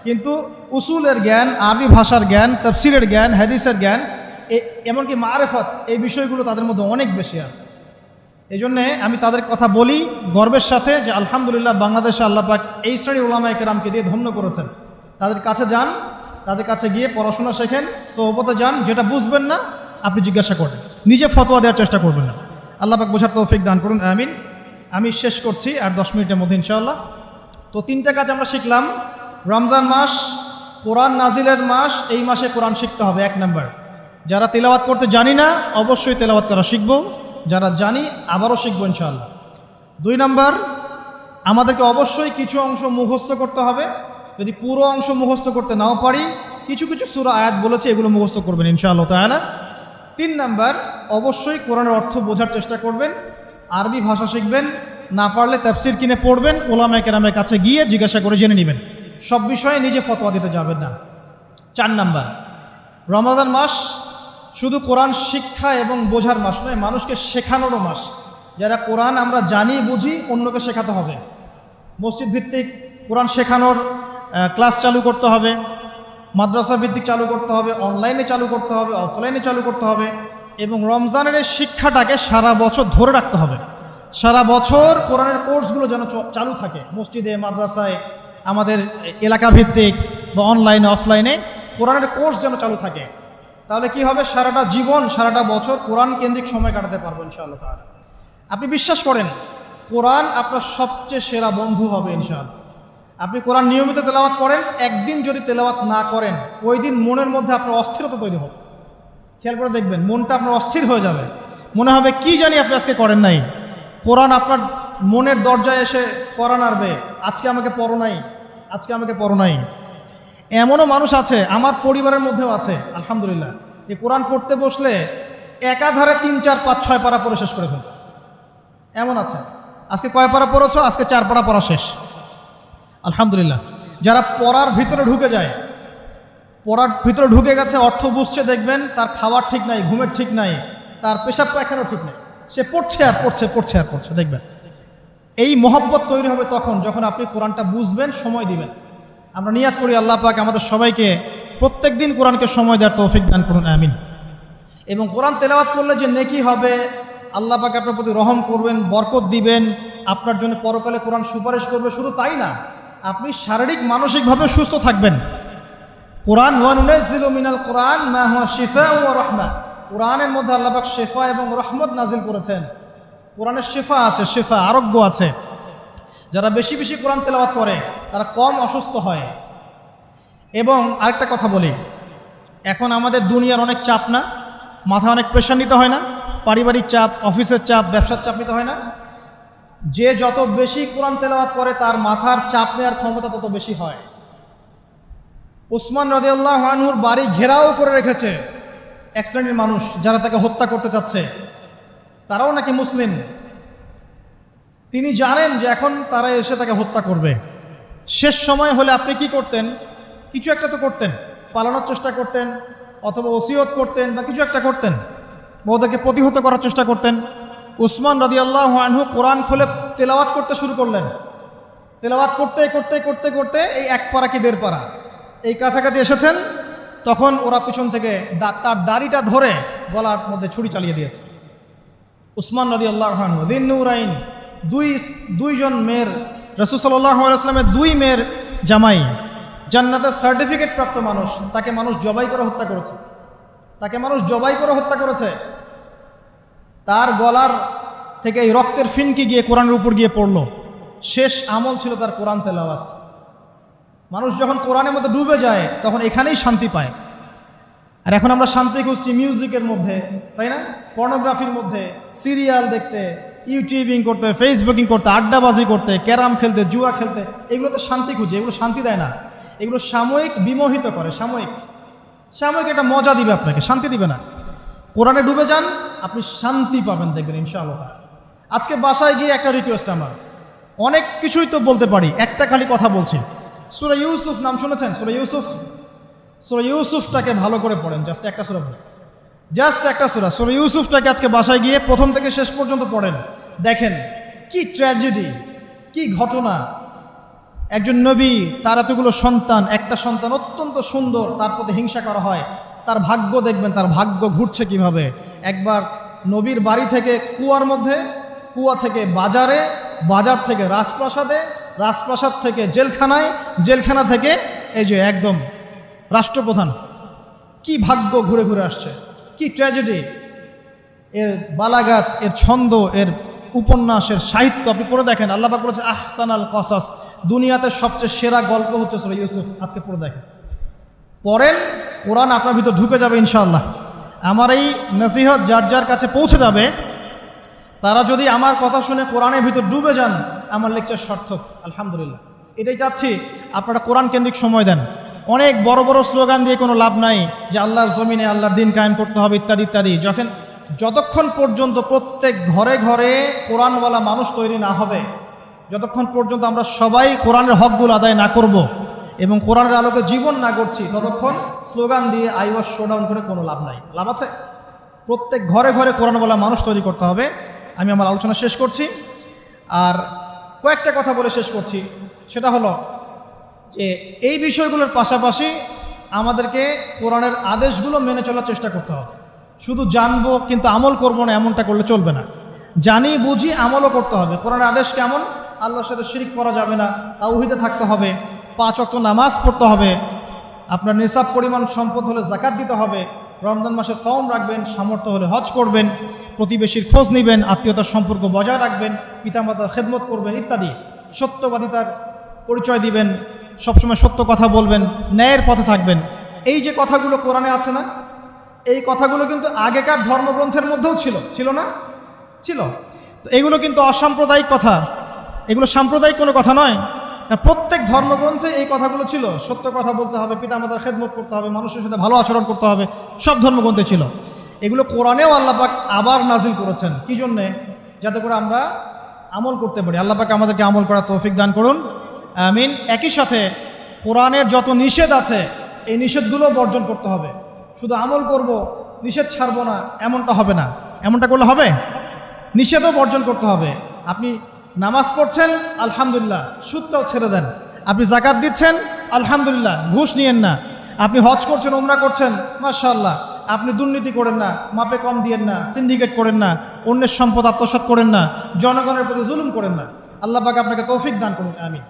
কিন্তু উসুলের জ্ঞান, আরবি ভাষার জ্ঞান, তাফসিরের জ্ঞান, হাদিসের জ্ঞান, এমনকি মারেফত, এই বিষয়গুলো তাদের মধ্যে অনেক বেশি আছে। এই জন্যে আমি তাদের কথা বলি গর্বের সাথে যে আলহামদুলিল্লাহ বাংলাদেশে আল্লাহ পাক এই শ্রেণীর ওলামায়ে কেরামকে দিয়ে ধন্য করেছেন। তাদের কাছে যান, তাদের কাছে গিয়ে পড়াশোনা শেখেন, সোহবতে যান, যেটা বুঝবেন না আপনি জিজ্ঞাসা করবেন, নিজে ফতোয়া দেওয়ার চেষ্টা করবেন না। আল্লাহ পাক বোঝার তৌফিক দান করুন, আমিন। আমি শেষ করছি আর 10 মিনিটের মধ্যে ইনশাআল্লাহ। তো 3টা কাজ আমরা শিখলাম। রমজান মাস কোরআন নাজিলের মাস, এই মাসে কোরআন শিখতে হবে। 1 নাম্বার, যারা তেলাওয়াত করতে জানি না অবশ্যই তেলাওয়াত করা শিখব, যারা জানি আবারও শিখবো ইনশাআল্লাহ। 2 নাম্বার, আমাদেরকে অবশ্যই কিছু অংশ মুখস্থ করতে হবে। যদি পুরো অংশ মুখস্থ করতে নাও পারি, কিছু কিছু সূরা আয়াত বলেছে, এগুলো মুখস্থ করবেন ইনশাআল্লাহ তাআলা। 3 নাম্বার, অবশ্যই কোরআনের অর্থ বোঝার চেষ্টা করবেন, আরবি ভাষা শিখবেন, না পারলে তাফসির কিনে পড়বেন, ওলামায়ে কেরামের কাছে গিয়ে জিজ্ঞাসা করে জেনে নেবেন, সব বিষয়ে নিজে ফতোয়া দিতে যাবেন না। 4 নাম্বার, রমজান মাস শুধু কোরআন শিক্ষা এবং বোঝার মাস নয়, মানুষকে শেখানোরও মাস। যারা কোরআন আমরা জানি বুঝি, অন্যকে শেখাতে হবে। মসজিদ ভিত্তিক কোরআন শেখানোর ক্লাস চালু করতে হবে, মাদ্রাসা ভিত্তিক চালু করতে হবে, অনলাইনে চালু করতে হবে, অফলাইনে চালু করতে হবে। এবং রমজানের এই শিক্ষাটাকে সারা বছর ধরে রাখতে হবে। সারা বছর কোরআনের কোর্সগুলো যেন চালু থাকে, মসজিদে, মাদ্রাসায়, আমাদের এলাকা ভিত্তিক বা অনলাইনে অফলাইনে কোরআনের কোর্স যেন চালু থাকে। তাহলে কি হবে, সারাটা জীবন, সারাটা বছর কোরআন কেন্দ্রিক সময় কাটাতে পারবো ইনশাআল্লাহ তাআলা। আপনি বিশ্বাস করেন, কোরআন আপনার সবচেয়ে সেরা বন্ধু হবে ইনশাআল্লাহ। আপনি কোরআন নিয়মিত তেলাওয়াত করেন, একদিন যদি তেলাওয়াত না করেন, ওই দিন মনের মধ্যে আপনার অস্থিরতা তৈরি হবে। খেয়াল করে দেখবেন, মনটা আপনার অস্থির হয়ে যাবে, মনে হবে কি জানি আপনি আজকে করেন নাই। কোরআন আপনার মনের দরজায় এসে কোরআন আনবে, আজকে আমাকে পড়ো নাই, আজকে আমাকে পড়ো নাই। এমনও মানুষ আছে, আমার পরিবারের মধ্যেও আছে আলহামদুলিল্লাহ, যে কোরআন পড়তে বসলে একাধারে 3, 4, 5, 6 পারা পড়ে শেষ করে ফেলবে। এমন আছে, আজকে কয় পারা পড়েছ, আজকে 4 পারা পড়া শেষ আলহামদুলিল্লাহ। যারা পড়ার ভিতরে ঢুকে যায়, পড়ার ভিতরে ঢুকে গেছে, অর্থ বুঝছে, দেখবেন তার খাওয়ার ঠিক নাই, ঘুমের ঠিক নাই, তার পেশাব পায়খানাও ঠিক নাই, সে পড়ছে আর পড়ছে, পড়ছে আর পড়ছে। দেখবেন এই মহব্বত তৈরি হবে তখন, যখন আপনি কোরআনটা বুঝবেন, সময় দিবেন। আমরা নিয়াত করি আল্লাহ পাক আমাদের সবাইকে প্রত্যেক দিন কোরআনকে সময় দেওয়ার তৌফিক দান করুন, আমিন। এবং কোরআন তেলাওয়াত করলে যে নেকি হবে, আল্লাহ পাক আপনার প্রতি রহম করবেন, বরকত দিবেন, আপনার জন্য পরকালে কোরআন সুপারিশ করবে। শুধু তাই না, আপনি শারীরিক মানসিকভাবে সুস্থ থাকবেন। কোরআন ওয়া নুনাজ্জিলু মিনাল কোরআন মা হুয়া শিফাউ ওয়া রাহমা, কোরআনের মধ্যে আল্লাহ পাক শিফা এবং রহমত নাজিল করেছেন। কোরআনের শিফা আছে, শিফা আরোগ্য আছে। যারা বেশি বেশি কোরআন তেলাওয়াত করে তারা কম অসুস্থ হয়। এবং আরেকটা কথা বলি, এখন আমাদের দুনিয়ার অনেক চাপ না, মাথায় অনেক প্রেশার নিতে হয় না, পারিবারিক চাপ, অফিসের চাপ, ব্যবসার চাপ নিতে হয় না। যে যত বেশি কোরআন তেলাওয়াত করে তার মাথার চাপ নেওয়ার ক্ষমতা তত বেশি হয়। উসমান রাদিয়াল্লাহু আনহুর বাড়ি ঘেরাও করে রেখেছে এক শ্রেণীর মানুষ, যারা তাকে হত্যা করতে চাচ্ছে, তারাও নাকি মুসলিম। তিনি জানেন যে এখন তারা এসে তাকে হত্যা করবে। শেষ সময় হলে আপনি কি করতেন? কিছু একটা তো করতেন, পালানোর চেষ্টা করতেন, অথবা ওসিয়ত করতেন, বা কিছু একটা করতেন, ওদেরকে প্রতিহত করার চেষ্টা করতেন। উসমান রাদিয়াল্লাহু আনহু কোরআন খুলে তেলাওয়াত করতে শুরু করলেন। তেলাওয়াত করতে করতে করতে করতে এই 1 পারা কি 1.5 পারা এই কাছাকাছি এসেছেন, তখন ওরা পিছন থেকে তার দাড়িটা ধরে গলার মধ্যে ছুরি চালিয়ে দিয়েছে। উসমান রাদিয়াল্লাহু আনহু যিন নূরাইন, দুইজন মেয়ের, রাসূল সাল্লাল্লাহু আলাইহি ওয়াসাল্লামের দুই মেয়ের জামাই, জান্নাতের সার্টিফিকেট প্রাপ্ত মানুষ, তাকে মানুষ জবাই করে হত্যা করেছে, তাকে মানুষ জবাই করে হত্যা করেছে। তার গলার থেকে এই রক্তের ফিনকি গিয়ে কোরআনের উপর গিয়ে পড়লো। শেষ আমল ছিল তার কোরআন তেলাওয়াত। মানুষ যখন কোরআনের মধ্যে ডুবে যায় তখন এখানেই শান্তি পায়। আর এখন আমরা শান্তি খুঁজছি মিউজিকের মধ্যে, তাই না? পর্নোগ্রাফির মধ্যে, সিরিয়াল দেখতে, ইউটিউবিং করতে, ফেসবুকিং করতে, আড্ডাবাজি করতে, ক্যারাম খেলতে, জুয়া খেলতে, এগুলোতে শান্তি খুঁজে। এগুলো শান্তি দেয় না, এগুলো সাময়িক বিমোহিত করে, সাময়িক একটা মজা দিবে আপনাকে, শান্তি দিবে না। কোরআনে ডুবে যান, আপনি শান্তি পাবেন, দেখবেন ইনশাআল্লাহ। আজকে বাসায় গিয়ে একটা রিকোয়েস্ট আমার, অনেক কিছুই তো বলতে পারি, একটা খালি কথা বলছি। সূরা ইউসুফ নাম শুনেছেন? সূরা ইউসুফটাকে ভালো করে পড়েন, জাস্ট একটা সূরা পড়েন, জাস্ট একটা সূরা ইউসুফটাকে আজকে বাসায় গিয়ে প্রথম থেকে শেষ পর্যন্ত পড়েন। দেখেন কি ট্র্যাজেডি, কি ঘটনা। একজন নবী, তার এতগুলো সন্তান, একটা সন্তান অত্যন্ত সুন্দর, তার প্রতি হিংসা করা হয়। তার ভাগ্য দেখবেন, তার ভাগ্য ঘুরছে কিভাবে। একবার নবীর বাড়ি থেকে কুয়ার মধ্যে, কুয়া থেকে বাজারে, বাজার থেকে রাজপ্রাসাদে, রাজপ্রাসাদ থেকে জেলখানায়, জেলখানা থেকে এই যে একদম রাষ্ট্রপ্রধান। কি ভাগ্য ঘুরে ঘুরে আসছে, কি ট্র্যাজেডি। এর বালাগাত, এর ছন্দ, এর উপন্যাসের সাহিত্য আপনি পড়ে দেখেন। আল্লাহ পাক বলেছে আহসানাল কসাস, দুনিয়াতে সবচেয়ে সেরা গল্প হচ্ছে সূরা ইউসুফ। আজকে পড়ে দেখেন, পড়েন, কোরআন আপনার ভিতর ঢুকে যাবে ইনশাআল্লাহ। আমার এই নসিহত যার যার কাছে পৌঁছে যাবে, তারা যদি আমার কথা শুনে কোরআনের ভিতর ডুবে যান, আমার লেকচার সার্থক, আলহামদুলিল্লাহ। এটাই চাচ্ছি, আপনারা কোরআন কেন্দ্রিক সময় দেন। অনেক বড় বড় স্লোগান দিয়ে কোনো লাভ নাই যে আল্লাহর জমিনে আল্লাহর দিন কায়েম করতে হবে ইত্যাদি ইত্যাদি। যতক্ষণ পর্যন্ত প্রত্যেক ঘরে ঘরে কোরআনওয়ালা মানুষ তৈরি না হবে, যতক্ষণ পর্যন্ত আমরা সবাই কোরআনের হকগুলো আদায় না করব এবং কোরআনের আলোকে জীবন না করছি, ততক্ষণ স্লোগান দিয়ে আইওয়াস শোডাউন করে কোনো লাভ নাই। লাভ আছে? প্রত্যেক ঘরে ঘরে কোরআনওয়ালা মানুষ তৈরি করতে হবে। আমি আমার আলোচনা শেষ করছি, আর কয়েকটা কথা বলে শেষ করছি। সেটা হলো যে এই বিষয়গুলোর পাশাপাশি আমাদেরকে কোরআনের আদেশগুলো মেনে চলার চেষ্টা করতে হবে। শুধু জানবো কিন্তু আমল করব না, এমনটা করলে চলবে না। জানি বুঝি আমলও করতে হবে। কোরআনের আদেশ কেমন? আল্লাহর সাথে শিরক করা যাবে না, তাওহীদে থাকতে হবে, 5 ওয়াক্ত নামাজ পড়তে হবে, আপনার নিসাব পরিমাণ সম্পদ হলে যাকাত দিতে হবে, রমজান মাসে সওম রাখবেন, সামর্থ্য হলে হজ করবেন, প্রতিবেশীর খোঁজ নেবেন, আত্মীয়তার সম্পর্ক বজায় রাখবেন, পিতামাতার খেদমত করবেন ইত্যাদি। সত্যবাদিতার পরিচয় দিবেন, সবসময় সত্য কথা বলবেন, ন্যায়ের পথে থাকবেন। এই যে কথাগুলো কোরআনে আছে না, এই কথাগুলো কিন্তু আগেকার ধর্মগ্রন্থের মধ্যেও ছিল না? ছিল। তো এগুলো কিন্তু অসাম্প্রদায়িক কথা, এগুলো সাম্প্রদায়িক কোনো কথা নয়। কারণ প্রত্যেক ধর্মগ্রন্থে এই কথাগুলো ছিল। সত্য কথা বলতে হবে, পিতামাতার খেদমত করতে হবে, মানুষের সাথে ভালো আচরণ করতে হবে, সব ধর্মগ্রন্থে ছিল। এগুলো কোরআনেও আল্লাহ পাক আবার নাজিল করেছেন। কি জন্যে? যাতে করে আমরা আমল করতে পারি। আল্লাহ পাক আমাদেরকে আমল করার তৌফিক দান করুন, আমিন। একই সাথে কোরআনের যত নিষেধ আছে, এই নিষেধগুলো বর্জন করতে হবে। শুধু আমল করব, নিষেধ ছাড়ব না, এমনটা হবে না। এমনটা করলে হবে? নিষেধও বর্জন করতে হবে। আপনি নামাজ পড়ছেন, আলহামদুলিল্লাহ, সুদটাও ছেড়ে দেন। আপনি যাকাত দিচ্ছেন, আলহামদুলিল্লাহ, ঘুষ নিয়েন না। আপনি হজ করছেন, উমরা করছেন, মাশাআল্লাহ, আপনি দুর্নীতি করেন না, মাপে কম দিয়েন না, সিন্ডিকেট করেন না, অন্যের সম্পদ আত্মসাৎ করেন না, জনগণের প্রতি জুলুম করেন না। আল্লাহ পাক আপনাকে তৌফিক দান করুন, আমিন।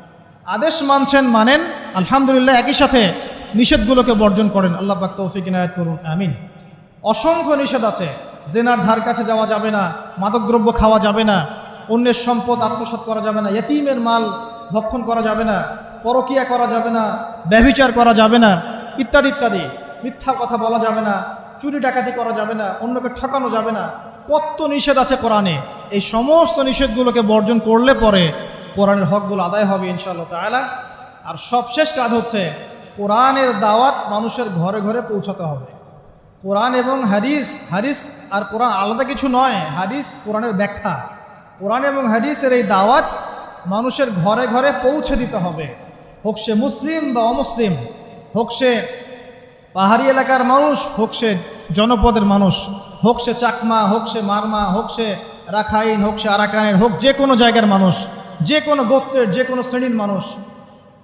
আদেশ মানছেন, মানেন, আলহামদুলিল্লাহ। একই সাথে নিষেধগুলোকে বর্জন করেন, আল্লাহ পাক তৌফিক ইনায়াত করুন, আমিন। অসংখ্য নিষেধ আছে। জেনার ধার কাছে যাওয়া যাবে না, মাদকদ্রব্য খাওয়া যাবে না, অন্যের সম্পদ আত্মসাৎ করা যাবে না, ইয়েতিমের মাল ভক্ষণ করা যাবে না, পরকিয়া করা যাবে না, ব্যভিচার করা যাবে না, ইত্যাদি ইত্যাদি। মিথ্যা কথা বলা যাবে না, চুরি ডাকাতি করা যাবে না, অন্যকে ঠকানো যাবে না। কত নিষেধ আছে কোরআনে। এই সমস্ত নিষেধগুলোকে বর্জন করলে পরে কোরআনের হকগুলো আদায় হবে ইনশাআল্লাহ তাআলা। আর সবশেষ কাজ হচ্ছে কোরআনের দাওয়াত মানুষের ঘরে ঘরে পৌঁছাতে হবে। কোরআন এবং হাদিস, হাদিস আর কোরআন আলাদা কিছু নয়। হাদিস কোরআনের ব্যাখ্যা, কোরআন এবং হাদিসের এই দাওয়াত মানুষের ঘরে ঘরে পৌঁছে দিতে হবে। হোক সে মুসলিম বা অমুসলিম, হোক সে পাহাড়ি এলাকার মানুষ, হোক সে জনপদের মানুষ, হোক সে চাকমা, হোক সে মারমা, হোক সে রাখাইন, হোক সে আরাকানের, হোক যে কোনো জায়গার মানুষ, যে কোনো গোত্রের, যে কোনো শ্রেণীর মানুষ,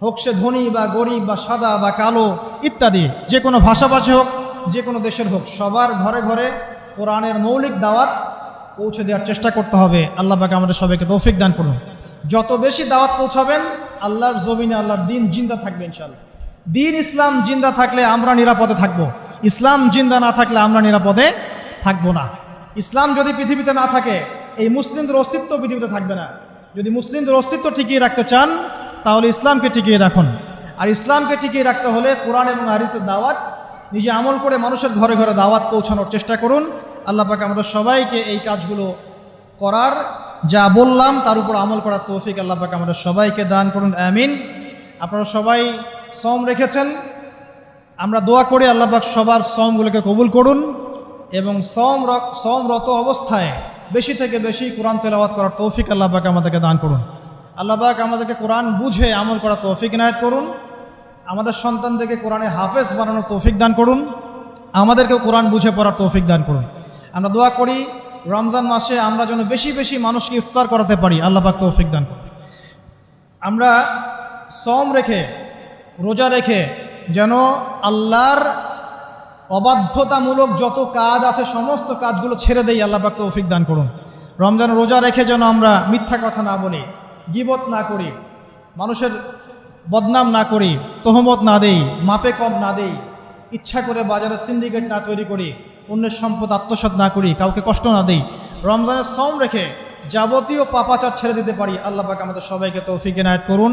হোক সে ধনী বা গরিব বা সাদা বা কালো ইত্যাদি, যে কোনো ভাষাভাষী হোক, যে কোনো দেশের হোক, সবার ঘরে ঘরে কোরআনের মৌলিক দাওয়াত পৌঁছে দেওয়ার চেষ্টা করতে হবে। আল্লাহ পাক আমাদের সবাইকে তৌফিক দান করুন। যত বেশি দাওয়াত পৌঁছাবেন, আল্লাহর জমিনে আল্লাহর দিন জিন্দা থাকবে ইনশাআল্লাহ। দিন ইসলাম জিন্দা থাকলে আমরা নিরাপদে থাকব, ইসলাম জিন্দা না থাকলে আমরা নিরাপদে থাকব না। ইসলাম যদি পৃথিবীতে না থাকে, এই মুসলিমদের অস্তিত্ব পৃথিবীতে থাকবে না। যদি মুসলিমদের অস্তিত্ব টিকিয়ে রাখতে চান, তাহলে ইসলামকে টিকিয়ে রাখুন। আর ইসলামকে টিকিয়ে রাখতে হলে কোরআন এবং হাদিসের দাওয়াত, নিজে আমল করে মানুষের ঘরে ঘরে দাওয়াত পৌঁছানোর চেষ্টা করুন। আল্লাহ পাক আমাদের সবাইকে এই কাজগুলো করার, যা বললাম তার উপর আমল করার তৌফিক আল্লাহ পাক আমাদের সবাইকে দান করুন, আমিন। আপনারা সবাই সওম রেখেছেন, আমরা দোয়া করি আল্লাহ পাক সবার সওমগুলোকে কবুল করুন এবং সওমরত অবস্থায় বেশি থেকে বেশি কোরআন তেলাওয়াত করার তৌফিক আল্লাহ পাক আমাদেরকে দান করুন। আল্লাহ পাক আমাদেরকে কোরআন বুঝে আমল করার তৌফিক ইনায়েত করুন। আমাদের সন্তানদেরকে কোরআনে হাফেজ বানানোর তৌফিক দান করুন। আমাদেরকেও কোরআন বুঝে পড়ার তৌফিক দান করুন। আমরা দোয়া করি রমজান মাসে আমরা যেন বেশি বেশি মানুষকে ইফতার করাতে পারি, আল্লাহ পাক তৌফিক দান করুন। আমরা সওম রেখে, রোজা রেখে যেন আল্লাহর অবাধ্যতামূলক যত কাজ আছে সমস্ত কাজগুলো ছেড়ে দেই, আল্লাহ পাক তৌফিক দান করুন। রমজান রোজা রেখে যেন আমরা মিথ্যা কথা না বলি, গীবত না করি, মানুষের বদনাম না করি, তহমত না দেই, মাপে কম না দেই, ইচ্ছা করে বাজারে সিন্ডিকেট না তৈরি করি, অন্যের সম্পদ আত্মসাৎ না করি, কাউকে কষ্ট না দেই। রমজানের সওম রেখে যাবতীয় পাপাচার ছেড়ে দিতে পারি, আল্লাহ পাক আমাদের সবাইকে তৌফিক ইনায়েত করুন,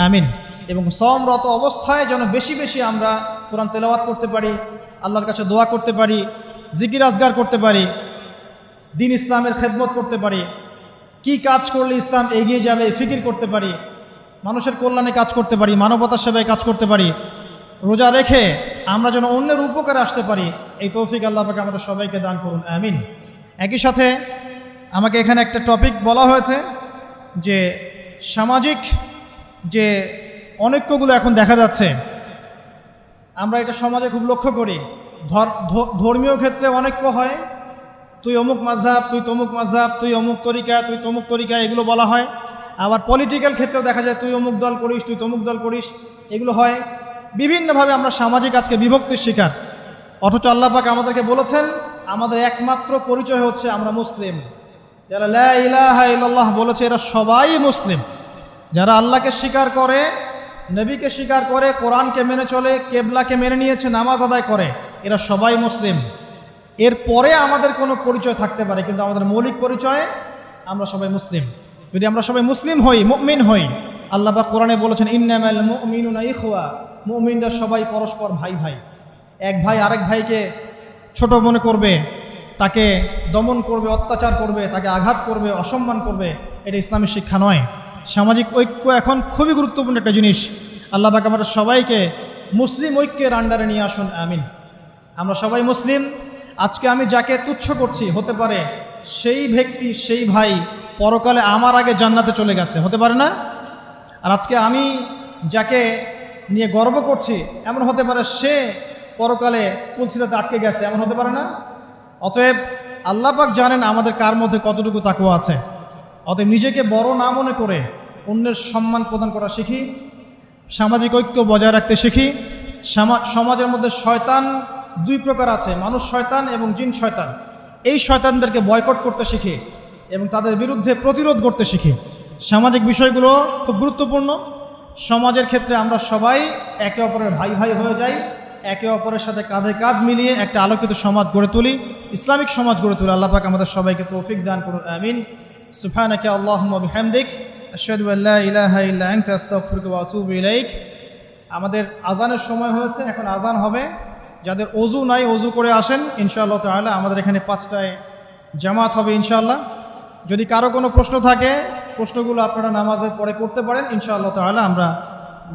আমিন। এবং সওমরত অবস্থায় যেন বেশি বেশি আমরা কোরআন তেলাওয়াত করতে পারি, আল্লাহর কাছে দোয়া করতে পারি, জিকির আজগার করতে পারি, দিন ইসলামের খেদমত করতে পারি, কি কাজ করলে ইসলাম এগিয়ে যাবে ফিকির করতে পারি, মানুষের কল্যাণে কাজ করতে পারি, মানবতার সেবায় কাজ করতে পারি। রোজা রেখে আমরা যেন অন্যের উপকারে আসতে পারি, এই তৌফিক আল্লাহ পাক আমাদের সবাইকে দান করুন, আমিন। একই সাথে আমাকে এখানে একটা টপিক বলা হয়েছে যে সামাজিক যে অনৈক্যগুলো এখন দেখা যাচ্ছে, আমরা এটা সমাজে খুব লক্ষ্য করি। ধর্মীয় ক্ষেত্রে অনৈক্য হয়, তুই অমুক মাযহাব, তুই তমুক মাযহাব, তুই অমুক তরিকা, তুই তমুক তরিকা, এগুলো বলা হয়। আবার পলিটিক্যাল ক্ষেত্রেও দেখা যায় তুই অমুক দল করিস, তুই তমুক দল করিস, এগুলো হয়। বিভিন্নভাবে আমরা সামাজিক আজকে বিভক্তির শিকার। অথচ আল্লাহ পাক আমাদেরকে বলেছেন আমাদের একমাত্র পরিচয় হচ্ছে আমরা মুসলিম। যারা লা ইলাহা ইল্লাল্লাহ বলেছে এরা সবাই মুসলিম। যারা আল্লাহকে স্বীকার করে, নবীকে স্বীকার করে, কোরআনকে মেনে চলে, কেবলাকে মেনে নিয়েছে, নামাজ আদায় করে, এরা সবাই মুসলিম। এরপরে আমাদের কোনো পরিচয় থাকতে পারে, কিন্তু আমাদের মৌলিক পরিচয় আমরা সবাই মুসলিম। যদি আমরা সবাই মুসলিম হই, মুমিন হই, আল্লাহ পাক কোরআনে বলেছেন ইন্নামাল মুমিনুনা ইখওয়া, মুমিনরা সবাই পরস্পর ভাই ভাই। এক ভাই আরেক ভাইকে ছোট মনে করবে, তাকে দমন করবে, অত্যাচার করবে, তাকে আঘাত করবে, অসম্মান করবে, এটা ইসলামের শিক্ষা নয়। সামাজিক ঐক্য এখন খুবই গুরুত্বপূর্ণ একটা জিনিস। আল্লাহ পাক আমাদের সবাইকে মুসলিম ঐক্যের আন্ডারে নিয়ে আসুন, আমিন। আমরা সবাই মুসলিম। আজকে আমি যাকে তুচ্ছ করছি, হতে পারে সেই ব্যক্তি, সেই ভাই পরকালে আমার আগে জান্নাতে চলে গেছে, হতে পারে না? আর আজকে আমি যাকে নিয়ে গর্ব করছি, এমন হতে পারে সে পরকালে পুলসিরাতে আটকে গেছে, এমন হতে পারে না? অতএব আল্লাহ পাক জানেন আমাদের কার মধ্যে কতটুকু তাকওয়া আছে। অতএব নিজেকে বড় না মনে করে অন্যের সম্মান প্রদান করা শিখি, সামাজিক ঐক্য বজায় রাখতে শিখি। সমাজের মধ্যে শয়তান দুই প্রকার আছে, মানুষ শয়তান এবং জিন শয়তান। এই শয়তানদেরকে বয়কট করতে শিখি এবং তাদের বিরুদ্ধে প্রতিরোধ করতে শিখি। সামাজিক বিষয়গুলো খুব গুরুত্বপূর্ণ। সমাজের ক্ষেত্রে আমরা সবাই একে অপরের ভাই ভাই হয়ে যাই, একে অপরের সাথে কাঁধে কাঁধ মিলিয়ে একটা আলোকিত সমাজ গড়ে তুলি, ইসলামিক সমাজ গড়ে তুলি। আল্লাহ পাক আমাদের সবাইকে তৌফিক দান করুন, আমিন। সুবহানাকা আল্লাহুম্মা বিহামদিক আশহাদু আল্লা ইলাহা ইল্লা আনতা আস্তাগফিরুকা ওয়া আতুবু ইলাইক। আমাদের আজানের সময় হয়েছে, এখন আজান হবে। যাদের ওযু নাই ওযু করে আসেন ইনশাআল্লাহ তাআলা। আমাদের এখানে 5টায় জামাত হবে ইনশাআল্লাহ। যদি কারো কোনো প্রশ্ন থাকে, প্রশ্নগুলো আপনারা নামাজের পরে করতে পারেন ইনশাআল্লাহ তাআলা। আমরা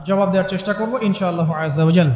জবাব দেওয়ার চেষ্টা করব ইনশাআল্লাহ আযজা ওয়া জাল।